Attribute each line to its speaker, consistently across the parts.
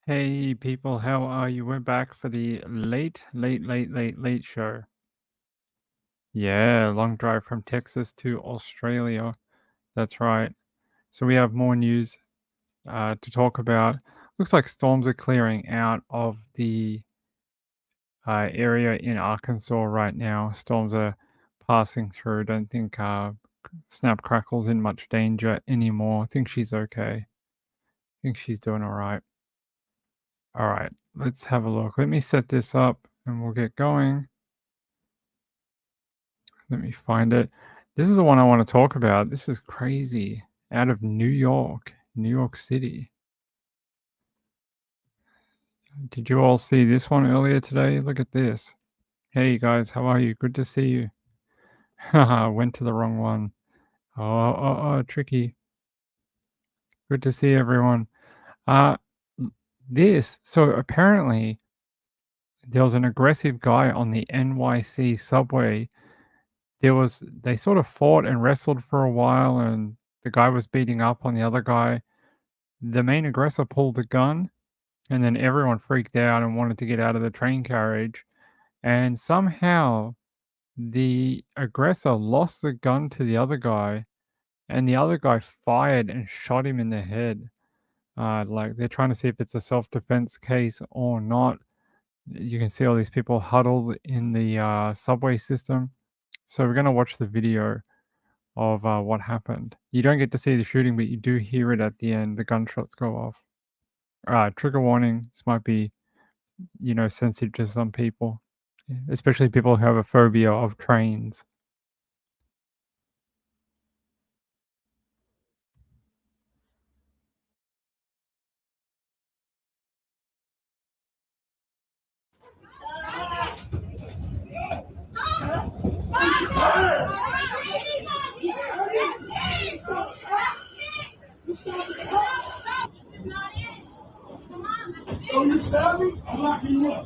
Speaker 1: Hey people, how are you? We're back for the late show. Yeah, long drive from Texas to Australia. That's right. So we have more news to talk about. Looks like storms are clearing out of the area in Arkansas right now. Storms are passing through. Don't think Snap Crackle's in much danger anymore. I think she's okay. I think she's doing all right. All right, let's have a look. Let me set this up and we'll get going. Let me find it. This is the one I want to talk about. This is crazy. Out of New York City. Did you all see this one earlier today? Look at this. Hey guys, how are you? Good to see you. Haha, went to the wrong one. Tricky. Good to see everyone. Uh, so apparently there was an aggressive guy on the NYC subway. They sort of fought and wrestled for a while, and the guy was beating up on the other guy. The main aggressor pulled the gun, and then everyone freaked out and wanted to get out of the train carriage. And somehow the aggressor lost the gun to the other guy, and the other guy fired and shot him in the head. Like they're trying to see if it's a self-defense case or not. You can see all these people huddled in the subway system. So we're gonna watch the video of what happened. You don't get to see the shooting, but you do hear it at the end. The gunshots go off. Trigger warning. This might be, sensitive to some people, especially people who have a phobia of trains.
Speaker 2: Oh, you stab me? I'm locking you up.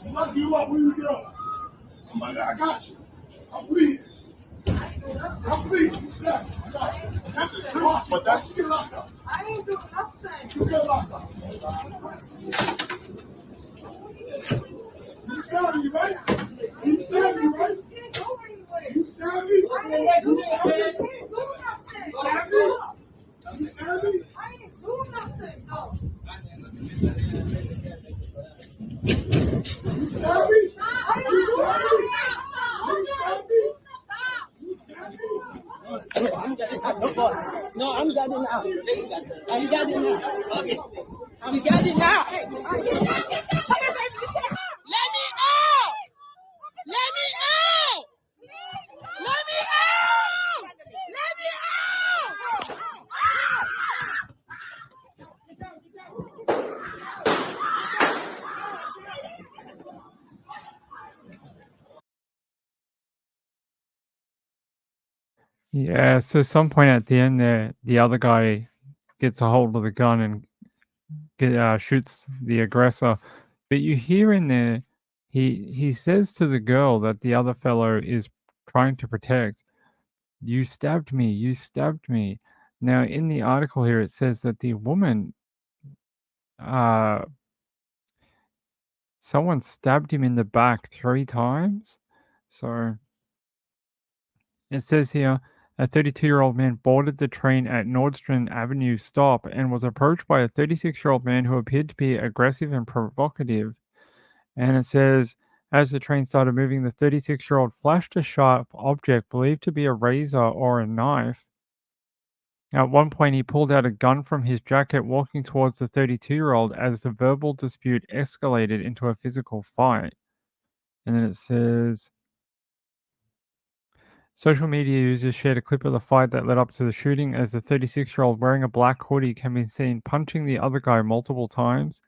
Speaker 2: I'm locking you up when you get up. I got you. I'm bleeding. I'm bleeding. You stab me. I got you. That's the truth, but that's you get locked up. I ain't doing nothing. You get locked up. You stab me, right? You stab me, right? You stab me? You stab me? You stab me? I ain't doing nothing. No. You stab me?
Speaker 3: No, I'm getting out. I'm getting out. Okay. I'm getting out. Let me out! Let me out! Let me out! Let me out! Let me out!
Speaker 1: Yeah, so some point at the end there, the other guy gets a hold of the gun and shoots the aggressor. But you hear in there, he says to the girl that the other fellow is trying to protect, "You stabbed me, you stabbed me." Now, in the article here, it says that the woman, uh, someone stabbed him in the back 3 times. So it says here, a 32-year-old man boarded the train at Nordstrom Avenue stop and was approached by a 36-year-old man who appeared to be aggressive and provocative. And it says, as the train started moving, the 36-year-old flashed a sharp object believed to be a razor or a knife. At one point, he pulled out a gun from his jacket, walking towards the 32-year-old as the verbal dispute escalated into a physical fight. And then it says, social media users shared a clip of the fight that led up to the shooting as the 36-year-old wearing a black hoodie can be seen punching the other guy multiple times.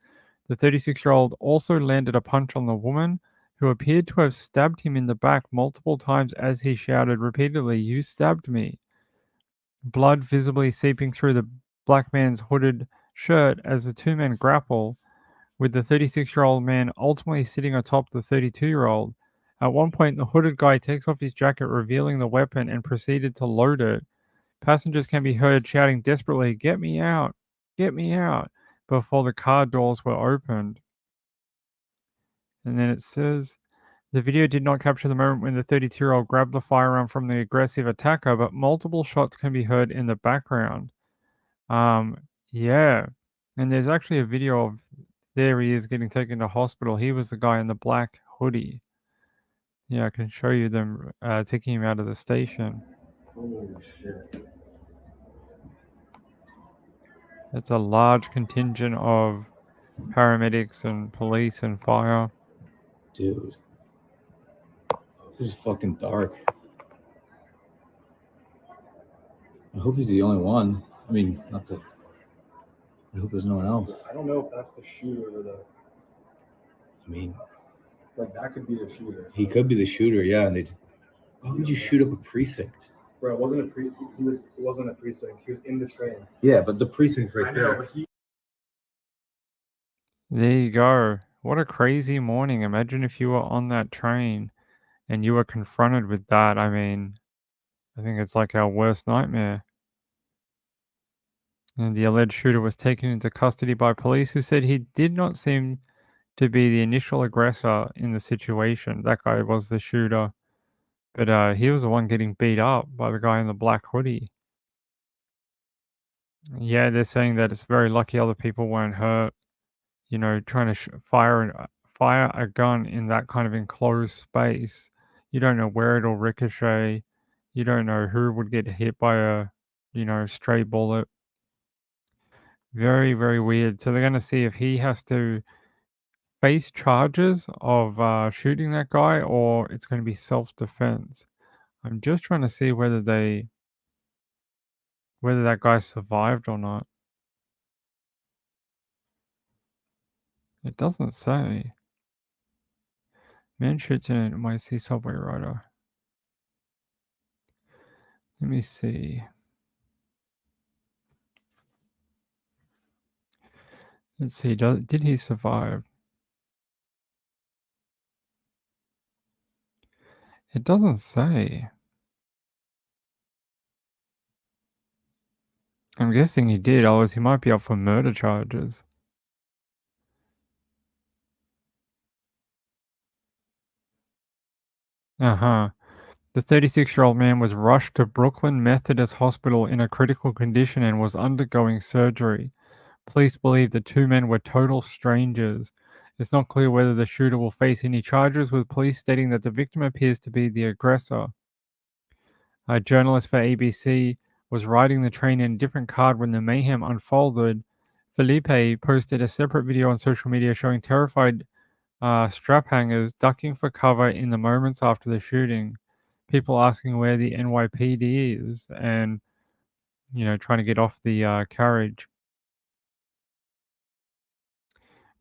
Speaker 1: The 36-year-old also landed a punch on the woman, who appeared to have stabbed him in the back multiple times as he shouted repeatedly, "You stabbed me." Blood visibly seeping through the black man's hooded shirt as the two men grapple, with the 36-year-old man ultimately sitting atop the 32-year-old. At one point, the hooded guy takes off his jacket, revealing the weapon, and proceeded to load it. Passengers can be heard shouting desperately, "Get me out! Get me out!" before the car doors were opened. And then it says, the video did not capture the moment when the 32-year-old grabbed the firearm from the aggressive attacker, but multiple shots can be heard in the background. Yeah. And there's actually a video of there he is getting taken to hospital. He was the guy in the black hoodie. Yeah, I can show you them taking him out of the station.
Speaker 2: Holy shit.
Speaker 1: It's a large contingent of paramedics and police and fire.
Speaker 4: Dude. This is fucking dark. I hope he's the only one. I mean, not the. I hope there's no one else.
Speaker 5: I don't know if that's the shooter or the.
Speaker 4: I mean,
Speaker 5: like that could be the shooter.
Speaker 4: He could be the shooter, yeah. And why would you shoot up a precinct?
Speaker 5: Bro, it wasn't a it wasn't a precinct. He was in the train.
Speaker 4: Yeah, but the precinct's right there.
Speaker 5: But
Speaker 1: There you go. What a crazy morning. Imagine if you were on that train and you were confronted with that. I mean, I think it's like our worst nightmare. And the alleged shooter was taken into custody by police who said he did not seem to be the initial aggressor in the situation. That guy was the shooter. But he was the one getting beat up by the guy in the black hoodie. Yeah, they're saying that it's very lucky other people weren't hurt. You know, trying to fire a gun in that kind of enclosed space. You don't know where it'll ricochet. You don't know who would get hit by a, stray bullet. Very, very weird. So they're going to see if he has to face charges of shooting that guy or it's going to be self-defense. I'm just trying to see whether that guy survived or not. It doesn't say. Man shoots in an NYC subway rider. Let me see. Let's see. Did he survive? It doesn't say. I'm guessing he did, otherwise he might be up for murder charges. The 36-year-old man was rushed to Brooklyn Methodist Hospital in a critical condition and was undergoing surgery. Police believe the two men were total strangers. It's not clear whether the shooter will face any charges, with police stating that the victim appears to be the aggressor. A journalist for ABC was riding the train in a different car when the mayhem unfolded. Felipe posted a separate video on social media showing terrified strap hangers ducking for cover in the moments after the shooting. People asking where the NYPD is and, trying to get off the carriage.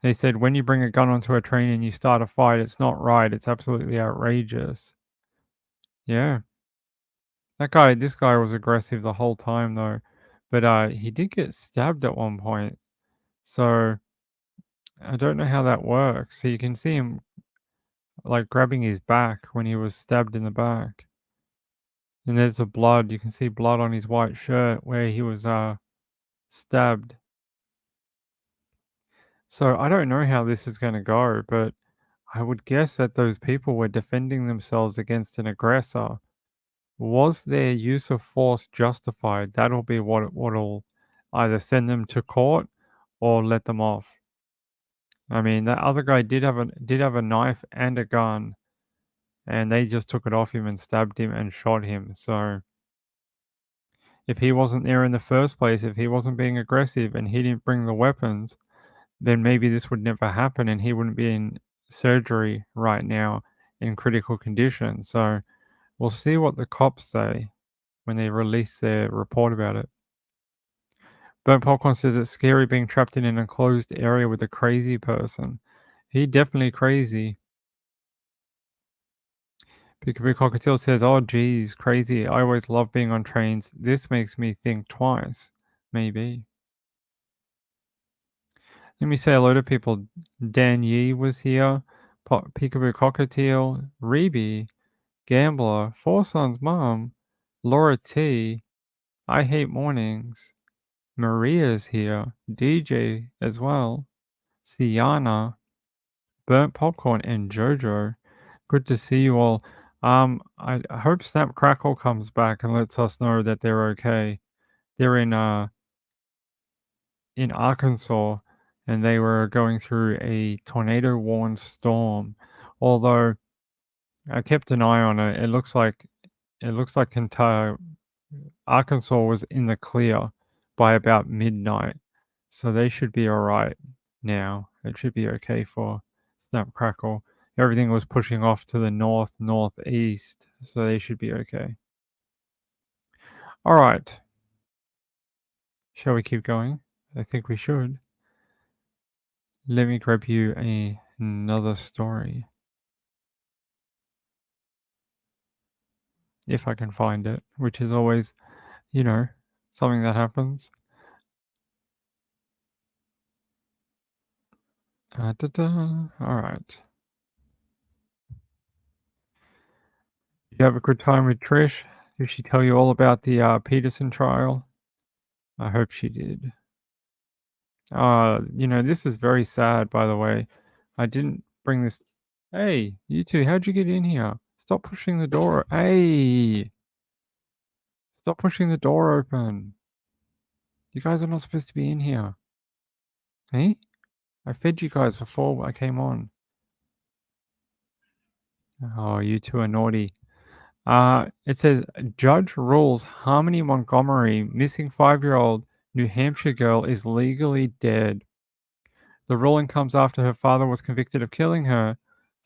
Speaker 1: They said, when you bring a gun onto a train and you start a fight, it's not right. It's absolutely outrageous. Yeah. This guy was aggressive the whole time though. But he did get stabbed at one point. So I don't know how that works. So you can see him like grabbing his back when he was stabbed in the back. And there's the blood. You can see blood on his white shirt where he was stabbed. So I don't know how this is going to go, but I would guess that those people were defending themselves against an aggressor. Was their use of force justified? That'll be what'll either send them to court or let them off. I mean, that other guy did have a knife and a gun, and they just took it off him and stabbed him and shot him. So if he wasn't there in the first place, if he wasn't being aggressive and he didn't bring the weapons, then maybe this would never happen and he wouldn't be in surgery right now in critical condition. So we'll see what the cops say when they release their report about it. Burnt Popcorn says it's scary being trapped in an enclosed area with a crazy person. He definitely crazy. Peekaboo Cockatiel says, oh geez, crazy. I always love being on trains. This makes me think twice. Maybe. Let me say hello to people. Dan Yee was here. Peekaboo Cockatiel. Reby. Gambler. Four Sons Mom. Laura T. I Hate Mornings. Maria's here. DJ as well. Sienna, Burnt Popcorn, and Jojo. Good to see you all. I hope Snap Crackle comes back and lets us know that they're okay. They're in Arkansas, and they were going through a tornado-warned storm. Although I kept an eye on it, it looks like Arkansas was in the clear by about midnight, so they should be all right now. It should be okay for Snap Crackle. Everything was pushing off to the northeast, so they should be okay. All right. Shall we keep going? I think we should. Let me grab you another story. If I can find it, which is always, something that happens. All right. You have a good time with Trish? Did she tell you all about the Peterson trial? I hope she did. This is very sad, by the way. I didn't bring this. Hey, you two, how'd you get in here? Stop pushing the door. Hey! Stop pushing the door open. You guys are not supposed to be in here. Hey? I fed you guys before I came on. Oh, you two are naughty. It says, Judge rules Harmony Montgomery, missing 5-year-old New Hampshire girl, is legally dead. The ruling comes after her father was convicted of killing her.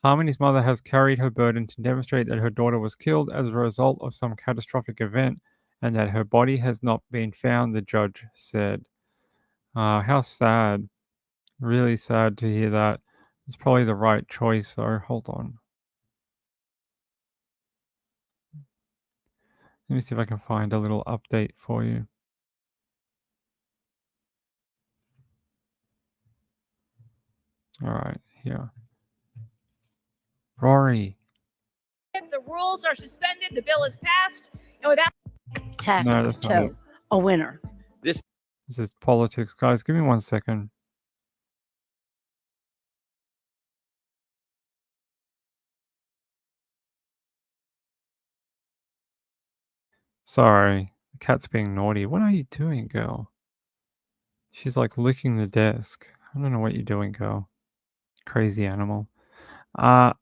Speaker 1: Harmony's mother has carried her burden to demonstrate that her daughter was killed as a result of some catastrophic event and that her body has not been found, the judge said. How sad. Really sad to hear that. It's probably the right choice, though. Hold on. Let me see if I can find a little update for you. All right, here. Rory.
Speaker 6: If the rules are suspended, the bill is passed, and without
Speaker 1: No, that's not it.
Speaker 7: a winner.
Speaker 1: This is politics. Guys, give me 1 second. Sorry, the cat's being naughty. What are you doing, girl? She's like licking the desk. I don't know what you're doing, girl. Crazy animal. Let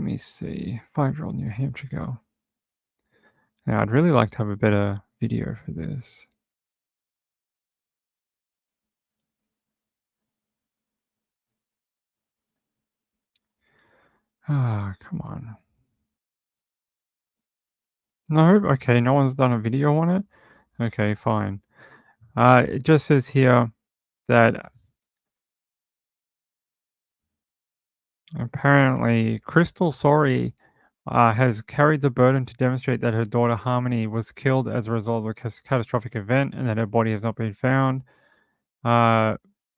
Speaker 1: me see. 5-year-old New Hampshire girl. Now, I'd really like to have a better video for this. Come on. No? Okay, no one's done a video on it? Okay, fine. It just says here that apparently Crystal Sorey has carried the burden to demonstrate that her daughter Harmony was killed as a result of a catastrophic event and that her body has not been found.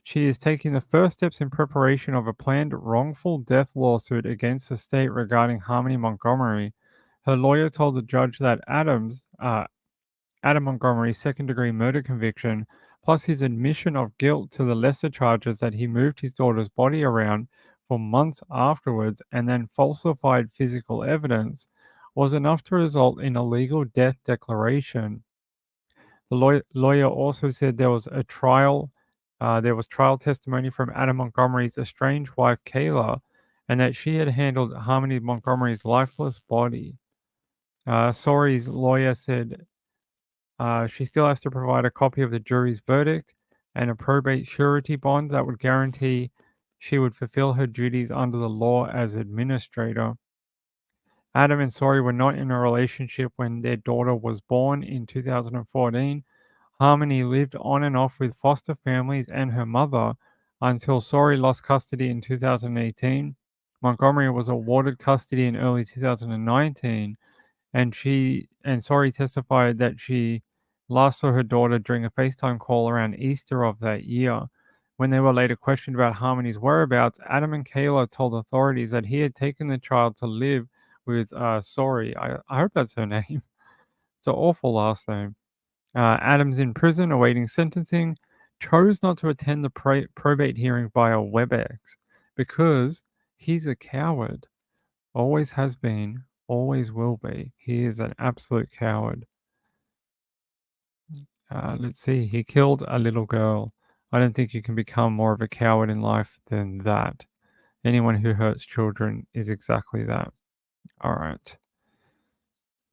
Speaker 1: She is taking the first steps in preparation of a planned wrongful death lawsuit against the state regarding Harmony Montgomery. Her lawyer told the judge that Adam Montgomery's second-degree murder conviction, plus his admission of guilt to the lesser charges that he moved his daughter's body around for months afterwards and then falsified physical evidence, was enough to result in a legal death declaration. The lawyer also said there was trial testimony from Adam Montgomery's estranged wife, Kayla, and that she had handled Harmony Montgomery's lifeless body. Sorey's lawyer said she still has to provide a copy of the jury's verdict and a probate surety bond that would guarantee she would fulfill her duties under the law as administrator. Adam and Sorey were not in a relationship when their daughter was born in 2014. Harmony lived on and off with foster families and her mother until Sorey lost custody in 2018. Montgomery was awarded custody in early 2019, and Sorey testified that she last saw her daughter during a FaceTime call around Easter of that year. When they were later questioned about Harmony's whereabouts, Adam and Kayla told authorities that he had taken the child to live with Sorey. I hope that's her name. It's an awful last name. Adams in prison awaiting sentencing chose not to attend the probate hearing via WebEx because he's a coward. Always has been, always will be. He is an absolute coward. Let's see. He killed a little girl. I don't think you can become more of a coward in life than that. Anyone who hurts children is exactly that. All right.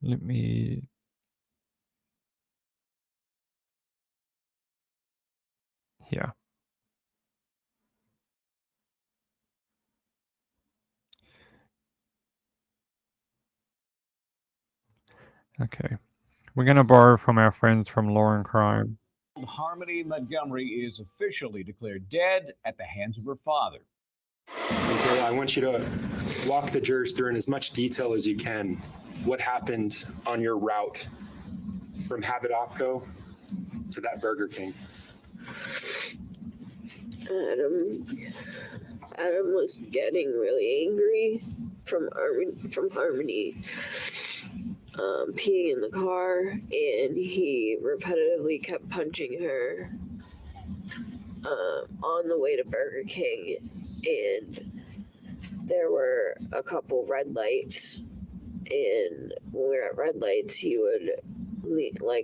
Speaker 1: Let me. Here. Okay. We're going to borrow from our friends from Law and Crime.
Speaker 7: Harmony Montgomery is officially declared dead at the hands of her father.
Speaker 8: Okay, I want you to walk the jurors through in as much detail as you can what happened on your route from Habitopco to that Burger King.
Speaker 9: Adam was getting really angry from Harmony peeing in the car, and he repetitively kept punching her on the way to Burger King, and there were a couple red lights, and when we were at red lights he would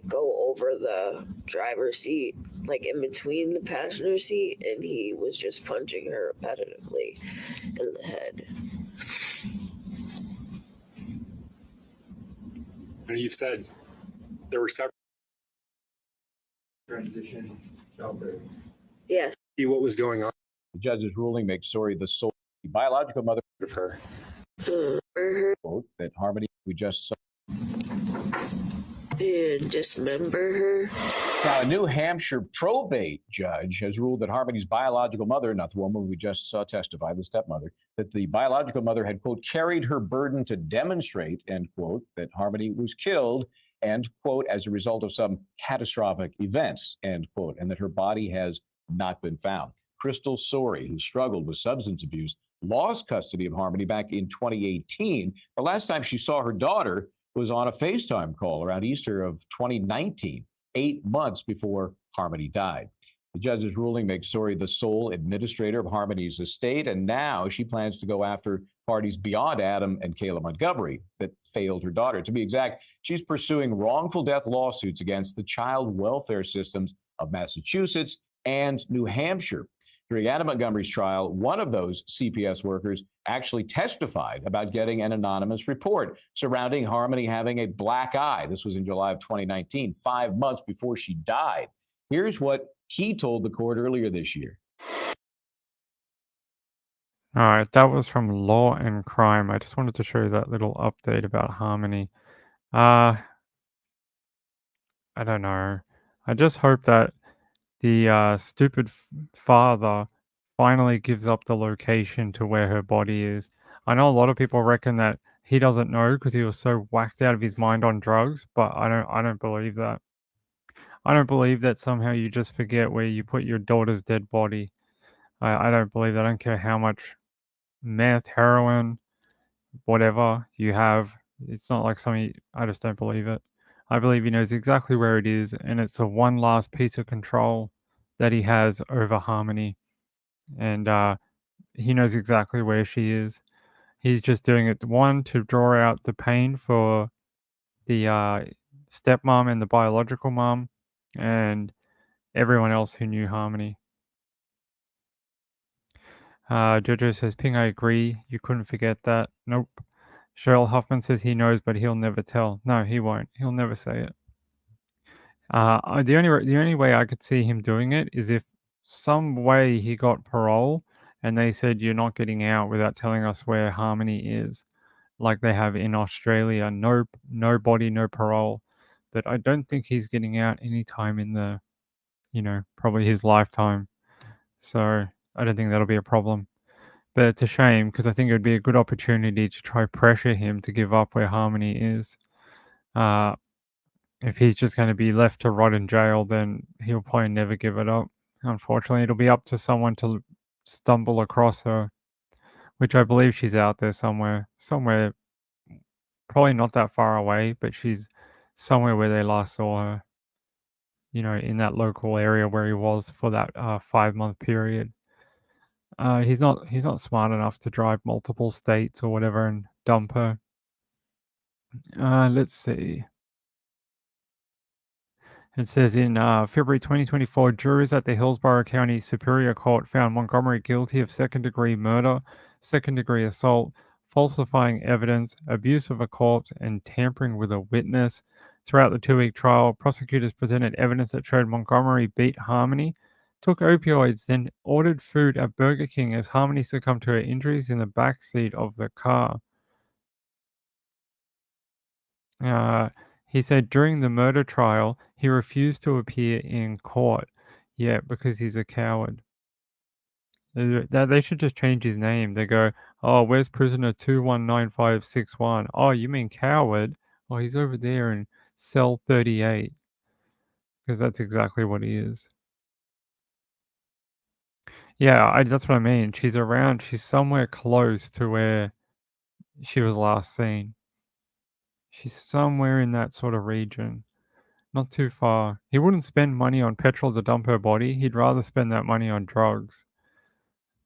Speaker 9: go over the driver's seat, like in between the passenger seat, and he was just punching her repetitively in the head.
Speaker 8: And you've said there were several
Speaker 5: Transition shelter.
Speaker 9: Yes.
Speaker 8: See what was going on
Speaker 7: The judge's ruling makes Sori the sole biological mother
Speaker 8: of her.
Speaker 7: quote that Harmony we just saw.
Speaker 9: And dismember her.
Speaker 7: Now, a New Hampshire probate judge has ruled that Harmony's biological mother, not the woman we just saw testify, the stepmother, that the biological mother had, quote, carried her burden to demonstrate, end quote, that Harmony was killed, and, quote, as a result of some catastrophic events, end quote, and that her body has not been found. Crystal Sori, who struggled with substance abuse, lost custody of Harmony back in 2018. The last time she saw her daughter was on a FaceTime call around Easter of 2019, 8 months before Harmony died. The judge's ruling makes Sori the sole administrator of Harmony's estate, and now she plans to go after parties beyond Adam and Kayla Montgomery that failed her daughter. To be exact, she's pursuing wrongful death lawsuits against the child welfare systems of Massachusetts and New Hampshire. During Adam Montgomery's trial, one of those CPS workers actually testified about getting an anonymous report surrounding Harmony having a black eye. This was in July of 2019, 5 months before she died. Here's what he told the court earlier this year.
Speaker 1: All right, that was from Law and Crime. I just wanted to show you that little update about Harmony. I don't know. I just hope that the stupid father finally gives up the location to where her body is. I know a lot of people reckon that he doesn't know because he was so whacked out of his mind on drugs, but I don't believe that. I don't believe that somehow you just forget where you put your daughter's dead body. I don't believe that. I don't care how much meth, heroin, whatever you have. It's not like something, I just don't believe it. I believe he knows exactly where it is, and it's the one last piece of control that he has over Harmony. And he knows exactly where she is. He's just doing it, one, to draw out the pain for the stepmom and the biological mom and everyone else who knew Harmony. Jojo says, Ping, I agree. You couldn't forget that. Nope. Cheryl Hoffman says he knows, but he'll never tell. No, he won't. He'll never say it. The only way I could see him doing it is if some way he got parole and they said you're not getting out without telling us where Harmony is, like they have in Australia. No body, no parole. But I don't think he's getting out anytime in the, probably his lifetime. So I don't think that'll be a problem. But it's a shame because I think it would be a good opportunity to try pressure him to give up where Harmony is. If he's just going to be left to rot in jail, then he'll probably never give it up. Unfortunately, it'll be up to someone to stumble across her, which I believe she's out there somewhere, probably not that far away, but she's somewhere where they last saw her. in that local area where he was for that 5-month period. He's not smart enough to drive multiple states or whatever and dump her. Let's see. It says in February 2024, jurors at the Hillsborough County Superior Court found Montgomery guilty of second-degree murder, second-degree assault, falsifying evidence, abuse of a corpse, and tampering with a witness. Throughout the 2-week trial, prosecutors presented evidence that showed Montgomery beat Harmony, took opioids, then ordered food at Burger King as Harmony succumbed to her injuries in the backseat of the car. He said during the murder trial, he refused to appear in court. Yeah, because he's a coward. They should just change his name. They go, oh, where's prisoner 219561? Oh, you mean coward? Oh, he's over there in cell 38. Because that's exactly what he is. Yeah, that's what I mean. She's around. She's somewhere close to where she was last seen. She's somewhere in that sort of region. Not too far. He wouldn't spend money on petrol to dump her body. He'd rather spend that money on drugs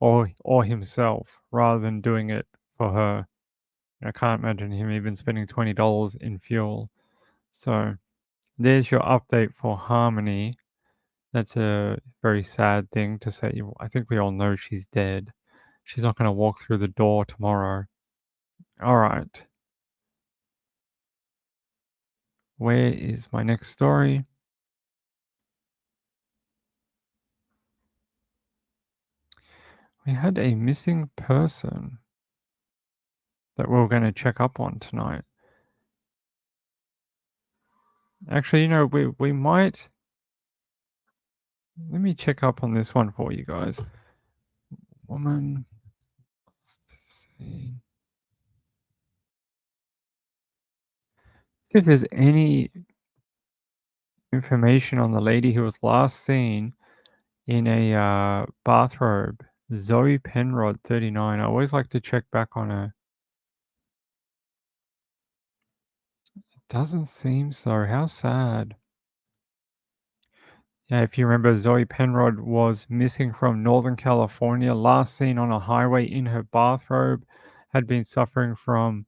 Speaker 1: or himself rather than doing it for her. I can't imagine him even spending $20 in fuel. So there's your update for Harmony. That's a very sad thing to say. I think we all know she's dead. She's not going to walk through the door tomorrow. All right. Where is my next story? We had a missing person that we're going to check up on tonight. Actually, we might... Let me check up on this one for you guys. Woman... See if there's any information on the lady who was last seen in a bathrobe. Zoe Penrod, 39. I always like to check back on her. Doesn't seem so. How sad. Yeah, if you remember, Zoe Penrod was missing from Northern California, last seen on a highway in her bathrobe, had been suffering from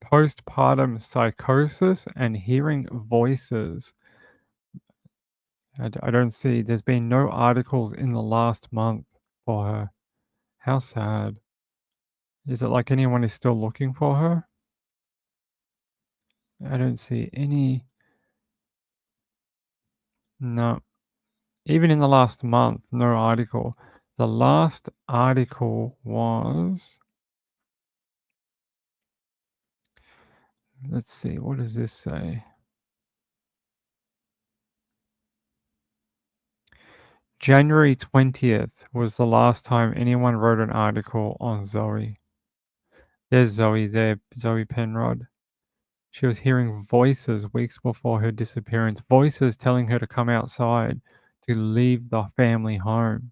Speaker 1: postpartum psychosis and hearing voices. I don't see. There's been no articles in the last month for her. How sad. Is it like anyone is still looking for her? I don't see any. No. Even in the last month, no article. The last article was... Let's see, what does this say? January 20th was the last time anyone wrote an article on Zoe. There's Zoe there, Zoe Penrod. She was hearing voices weeks before her disappearance, voices telling her to come outside, to leave the family home.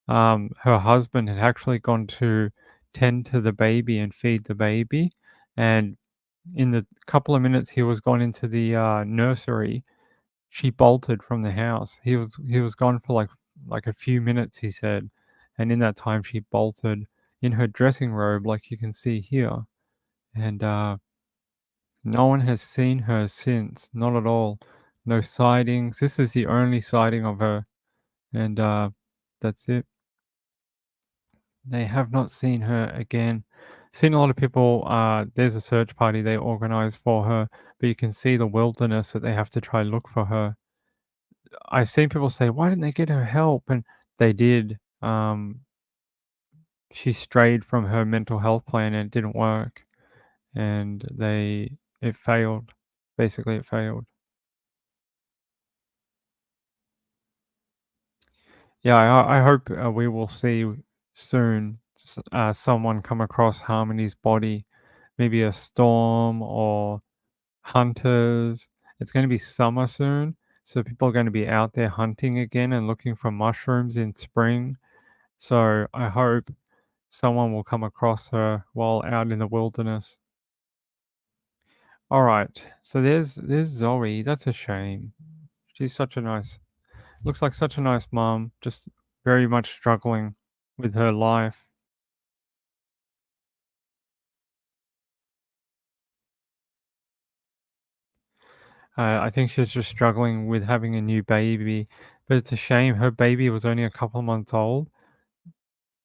Speaker 1: Her husband had actually gone to tend to the baby and feed the baby, and in the couple of minutes he was gone into the nursery, she bolted from the house. He was gone for like a few minutes, he said, and in that time she bolted in her dressing robe, like you can see here, and no one has seen her since. Not at all. No sightings. This is the only sighting of her, and that's it. They have not seen her again. Seen a lot of people. There's a search party they organize for her, but you can see the wilderness that they have to try look for her. I've seen people say, "Why didn't they get her help?" And they did. She strayed from her mental health plan and it didn't work, and it failed. Basically, it failed. Yeah, I hope we will see soon someone come across Harmony's body, maybe a storm or hunters. It's going to be summer soon, so people are going to be out there hunting again and looking for mushrooms in spring. So I hope someone will come across her while out in the wilderness. All right. So there's Zoe. That's a shame. She's such a nice. Looks like such a nice mom. Just very much struggling with her life. I think she's just struggling with having a new baby, but it's a shame her baby was only a couple of months old.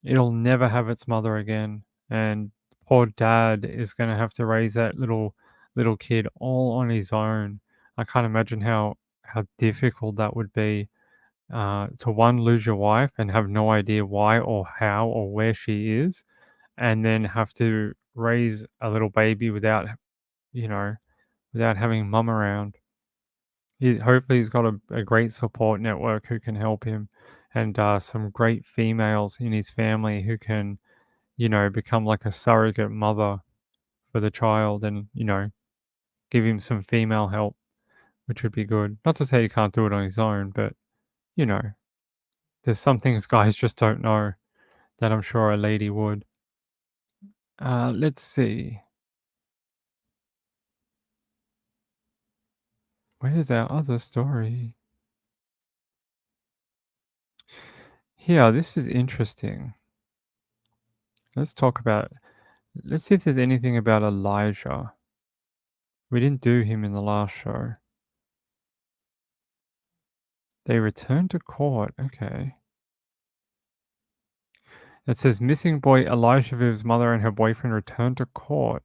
Speaker 1: It'll never have its mother again, and poor dad is going to have to raise that little kid all on his own. I can't imagine how difficult that would be to one lose your wife and have no idea why or how or where she is, and then have to raise a little baby without you know without having mum around. Hopefully he's got a great support network who can help him, and some great females in his family who can, become like a surrogate mother for the child and, give him some female help, which would be good. Not to say he can't do it on his own, but, you know, there's some things guys just don't know that I'm sure a lady would. Let's see. Where's our other story? Here, this is interesting. Let's see if there's anything about Elijah. We didn't do him in the last show. They returned to court. Okay. It says missing boy Elijah Vu's mother and her boyfriend returned to court.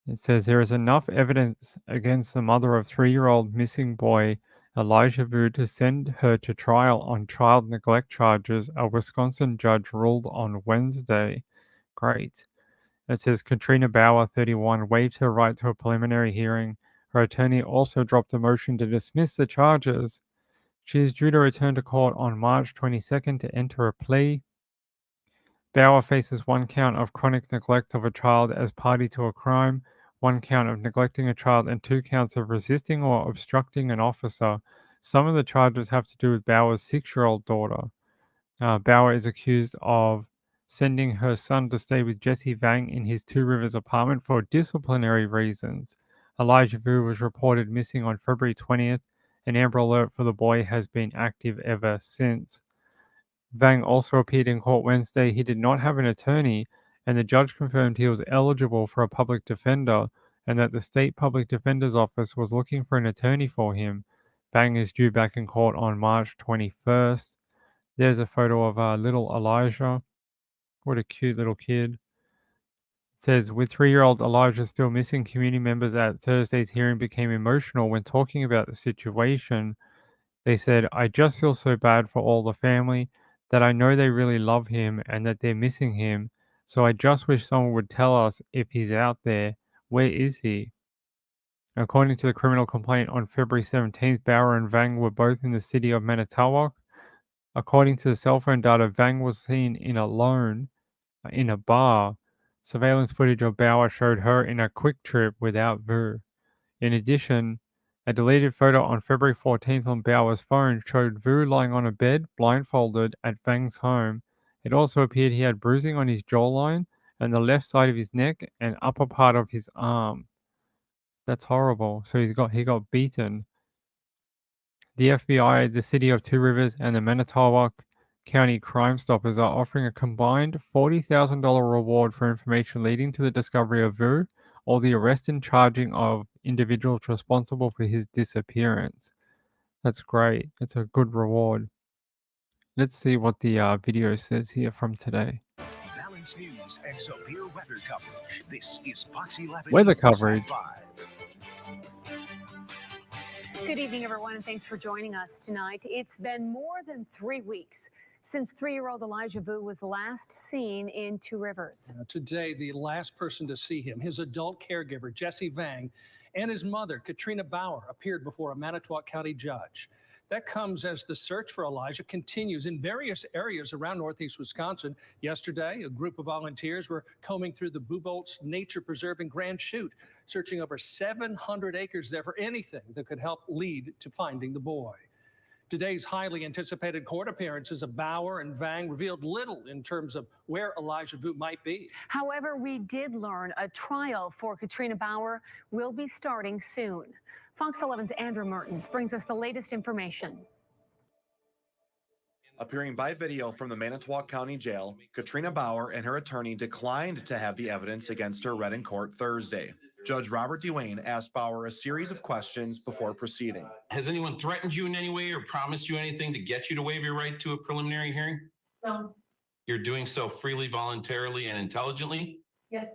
Speaker 1: It says there is enough evidence against the mother of 3-year-old missing boy Elijah Vu to send her to trial on child neglect charges, a Wisconsin judge ruled on Wednesday. Great. It says Katrina Bauer, 31, waived her right to a preliminary hearing. Her attorney also dropped a motion to dismiss the charges. She is due to return to court on March 22nd to enter a plea. Bauer faces 1 count of chronic neglect of a child as party to a crime, 1 count of neglecting a child, and 2 counts of resisting or obstructing an officer. Some of the charges have to do with Bauer's 6-year-old daughter. Bauer is accused of sending her son to stay with Jesse Vang in his Two Rivers apartment for disciplinary reasons. Elijah Vu was reported missing on February 20th. An Amber Alert for the boy has been active ever since. Vang also appeared in court Wednesday. He did not have an attorney, and the judge confirmed he was eligible for a public defender and that the state public defender's office was looking for an attorney for him. Vang is due back in court on March 21st. There's a photo of little Elijah. What a cute little kid. It says, with 3-year-old Elijah still missing, community members at Thursday's hearing became emotional when talking about the situation. They said, I just feel so bad for all the family, that I know they really love him and that they're missing him. So I just wish someone would tell us if he's out there. Where is he? According to the criminal complaint on February 17th, Bauer and Vang were both in the city of Manitowoc. According to the cell phone data, Vang was seen alone in a bar. Surveillance footage of Bauer showed her in a quick trip without Vu. In addition, a deleted photo on February 14th on Bauer's phone showed Vu lying on a bed, blindfolded, at Vang's home. It also appeared he had bruising on his jawline and the left side of his neck and upper part of his arm. That's horrible. So he got beaten. The FBI, the city of Two Rivers, and the Manitowoc County Crime Stoppers are offering a combined $40,000 reward for information leading to the discovery of Vu or the arrest and charging of individuals responsible for his disappearance. That's great. It's a good reward. Let's see what the video says here from today.
Speaker 10: Balanced news and severe weather coverage. This is Fox 11
Speaker 1: Weather coverage.
Speaker 11: Good evening, everyone, and thanks for joining us tonight. It's been more than 3 weeks since 3-year-old Elijah Vu was last seen in Two Rivers.
Speaker 12: Today, the last person to see him, his adult caregiver, Jesse Vang, and his mother, Katrina Bauer, appeared before a Manitowoc County judge. That comes as the search for Elijah continues in various areas around northeast Wisconsin. Yesterday, a group of volunteers were combing through the Bubolz Nature Preserve in Grand Chute, searching over 700 acres there for anything that could help lead to finding the boy. Today's highly anticipated court appearances of Bauer and Vang revealed little in terms of where Elijah Vu might be.
Speaker 11: However, we did learn a trial for Katrina Bauer will be starting soon. Fox 11's Andrew Mertens brings us the latest information.
Speaker 13: Appearing by video from the Manitowoc County Jail, Katrina Bauer and her attorney declined to have the evidence against her read in court Thursday. Judge Robert DeWayne asked Bauer a series of questions before proceeding.
Speaker 14: Has anyone threatened you in any way or promised you anything to get you to waive your right to a preliminary hearing?
Speaker 15: No.
Speaker 14: You're doing so freely, voluntarily, and intelligently?
Speaker 15: Yes.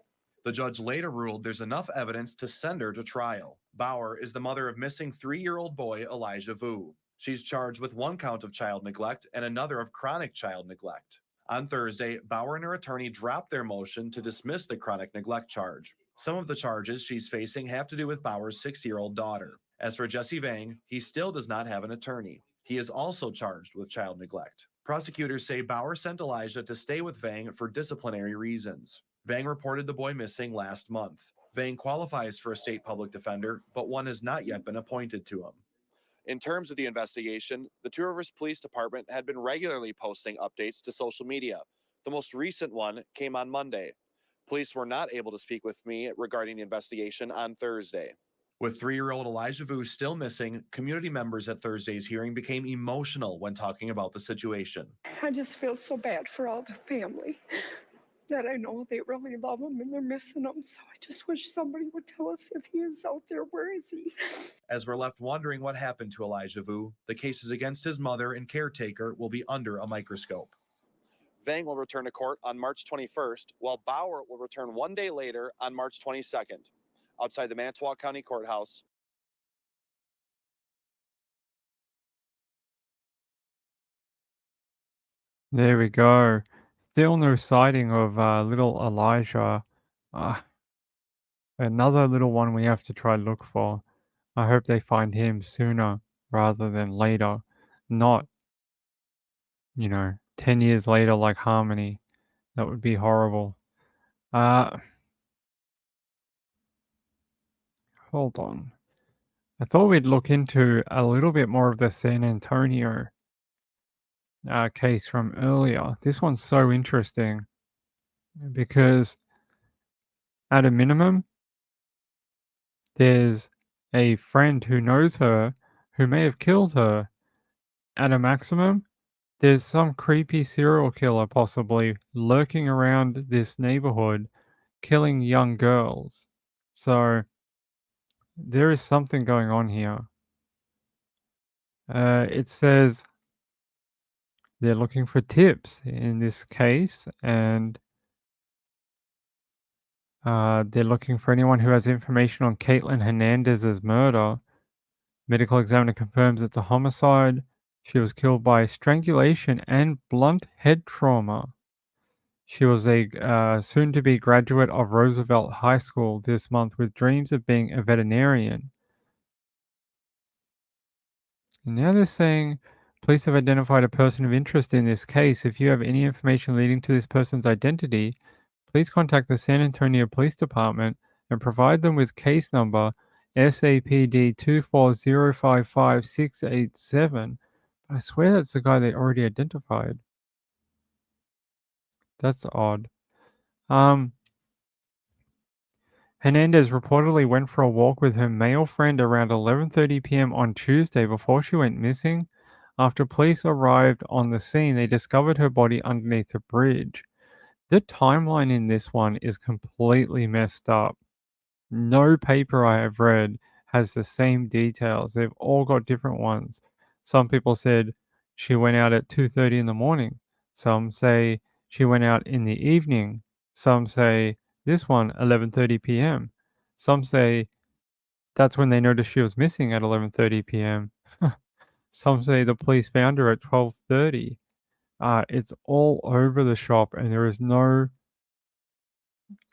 Speaker 13: The judge later ruled there's enough evidence to send her to trial. Bauer is the mother of missing 3-year-old boy Elijah Vu. She's charged with 1 count of child neglect and another of chronic child neglect. On Thursday, Bauer and her attorney dropped their motion to dismiss the chronic neglect charge. Some of the charges she's facing have to do with Bauer's 6-year-old daughter. As for Jesse Vang, he still does not have an attorney. He is also charged with child neglect. Prosecutors say Bauer sent Elijah to stay with Vang for disciplinary reasons. Vang reported the boy missing last month. Vang qualifies for a state public defender, but one has not yet been appointed to him. In terms of the investigation, the Two Rivers Police Department had been regularly posting updates to social media. The most recent one came on Monday. Police were not able to speak with me regarding the investigation on Thursday. With 3-year-old Elijah Vu still missing, community members at Thursday's hearing became emotional when talking about the situation.
Speaker 15: I just feel so bad for all the family that I know they really love him and they're missing him. So I just wish somebody would tell us if he is out there. Where is he?
Speaker 13: As we're left wondering what happened to Elijah Vu, the cases against his mother and caretaker will be under a microscope. Vang will return to court on March 21st, while Bauer will return 1 day later on March 22nd. Outside the Manitowoc County Courthouse.
Speaker 1: There we go. Still no sighting of little Elijah. Another little one we have to try to look for. I hope they find him sooner rather than later. Not, 10 years later like Harmony. That would be horrible. Hold on. I thought we'd look into a little bit more of the San Antonio case from earlier. This one's so interesting because at a minimum, there's a friend who knows her who may have killed her. At a maximum, there's some creepy serial killer possibly lurking around this neighborhood, killing young girls. So there is something going on here. It says they're looking for tips in this case, and they're looking for anyone who has information on Caitlin Hernandez's murder. Medical examiner confirms it's a homicide. She was killed by strangulation and blunt head trauma. She was a soon-to-be graduate of Roosevelt High School this month with dreams of being a veterinarian. And now they're saying police have identified a person of interest in this case. If you have any information leading to this person's identity, please contact the San Antonio Police Department and provide them with case number SAPD 24055-687. But I swear that's the guy they already identified. That's odd. Hernandez reportedly went for a walk with her male friend around 11:30 p.m. on Tuesday before she went missing. After police arrived on the scene, they discovered her body underneath a bridge. The timeline in this one is completely messed up. No paper I have read has the same details. They've all got different ones. Some people said she went out at 2:30 in the morning. Some say she went out in the evening. Some say this one, 11:30 p.m. Some say that's when they noticed she was missing at 11:30 p.m. Some say the police found her at 12:30. It's all over the shop, and there is no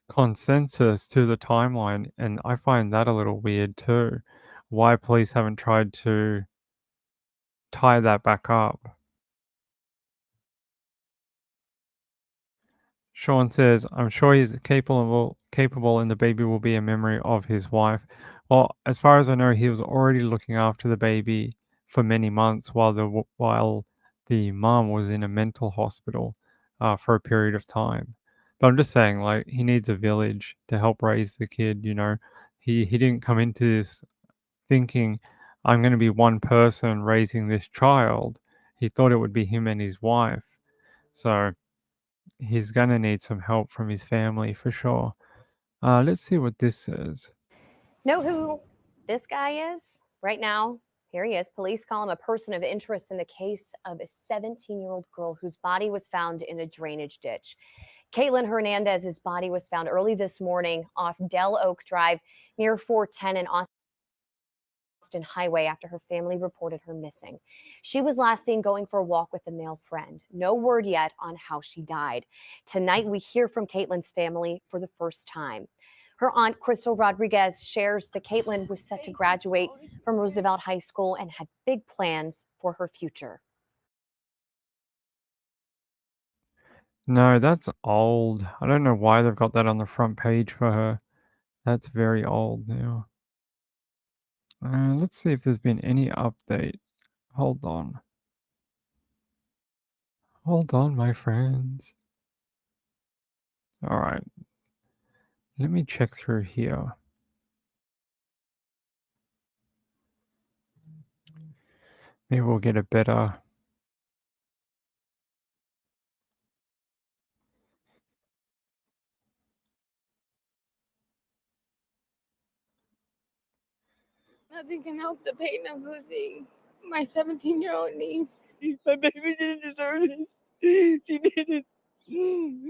Speaker 1: consensus to the timeline, and I find that a little weird too. Why police haven't tried to tie that back up. Sean says, I'm sure he's capable and the baby will be a memory of his wife. Well, as far as I know, he was already looking after the baby for many months while the mom was in a mental hospital for a period of time. But I'm just saying, like, he needs a village to help raise the kid. He didn't come into this thinking, I'm going to be one person raising this child. He thought it would be him and his wife. So he's going to need some help from his family for sure. Let's see what this says.
Speaker 16: Know who this guy is? Right now, here he is. Police call him a person of interest in the case of a 17-year-old girl whose body was found in a drainage ditch. Caitlin Hernandez's body was found early this morning off Del Oak Drive near 410 and Austin Highway after her family reported her missing. She was last seen going for a walk with a male friend. No word yet on how she died. Tonight, we hear from Caitlin's family for the first time. Her aunt, Crystal Rodriguez, shares that Caitlin was set to graduate from Roosevelt High School and had big plans for her future.
Speaker 1: No, that's old. I don't know why they've got that on the front page for her. That's very old now. Let's see if there's been any update. Hold on. Hold on, my friends. All right. Let me check through here. Maybe we'll get a better...
Speaker 3: Nothing can help the pain of losing my 17-year-old niece. My baby didn't deserve this. She didn't.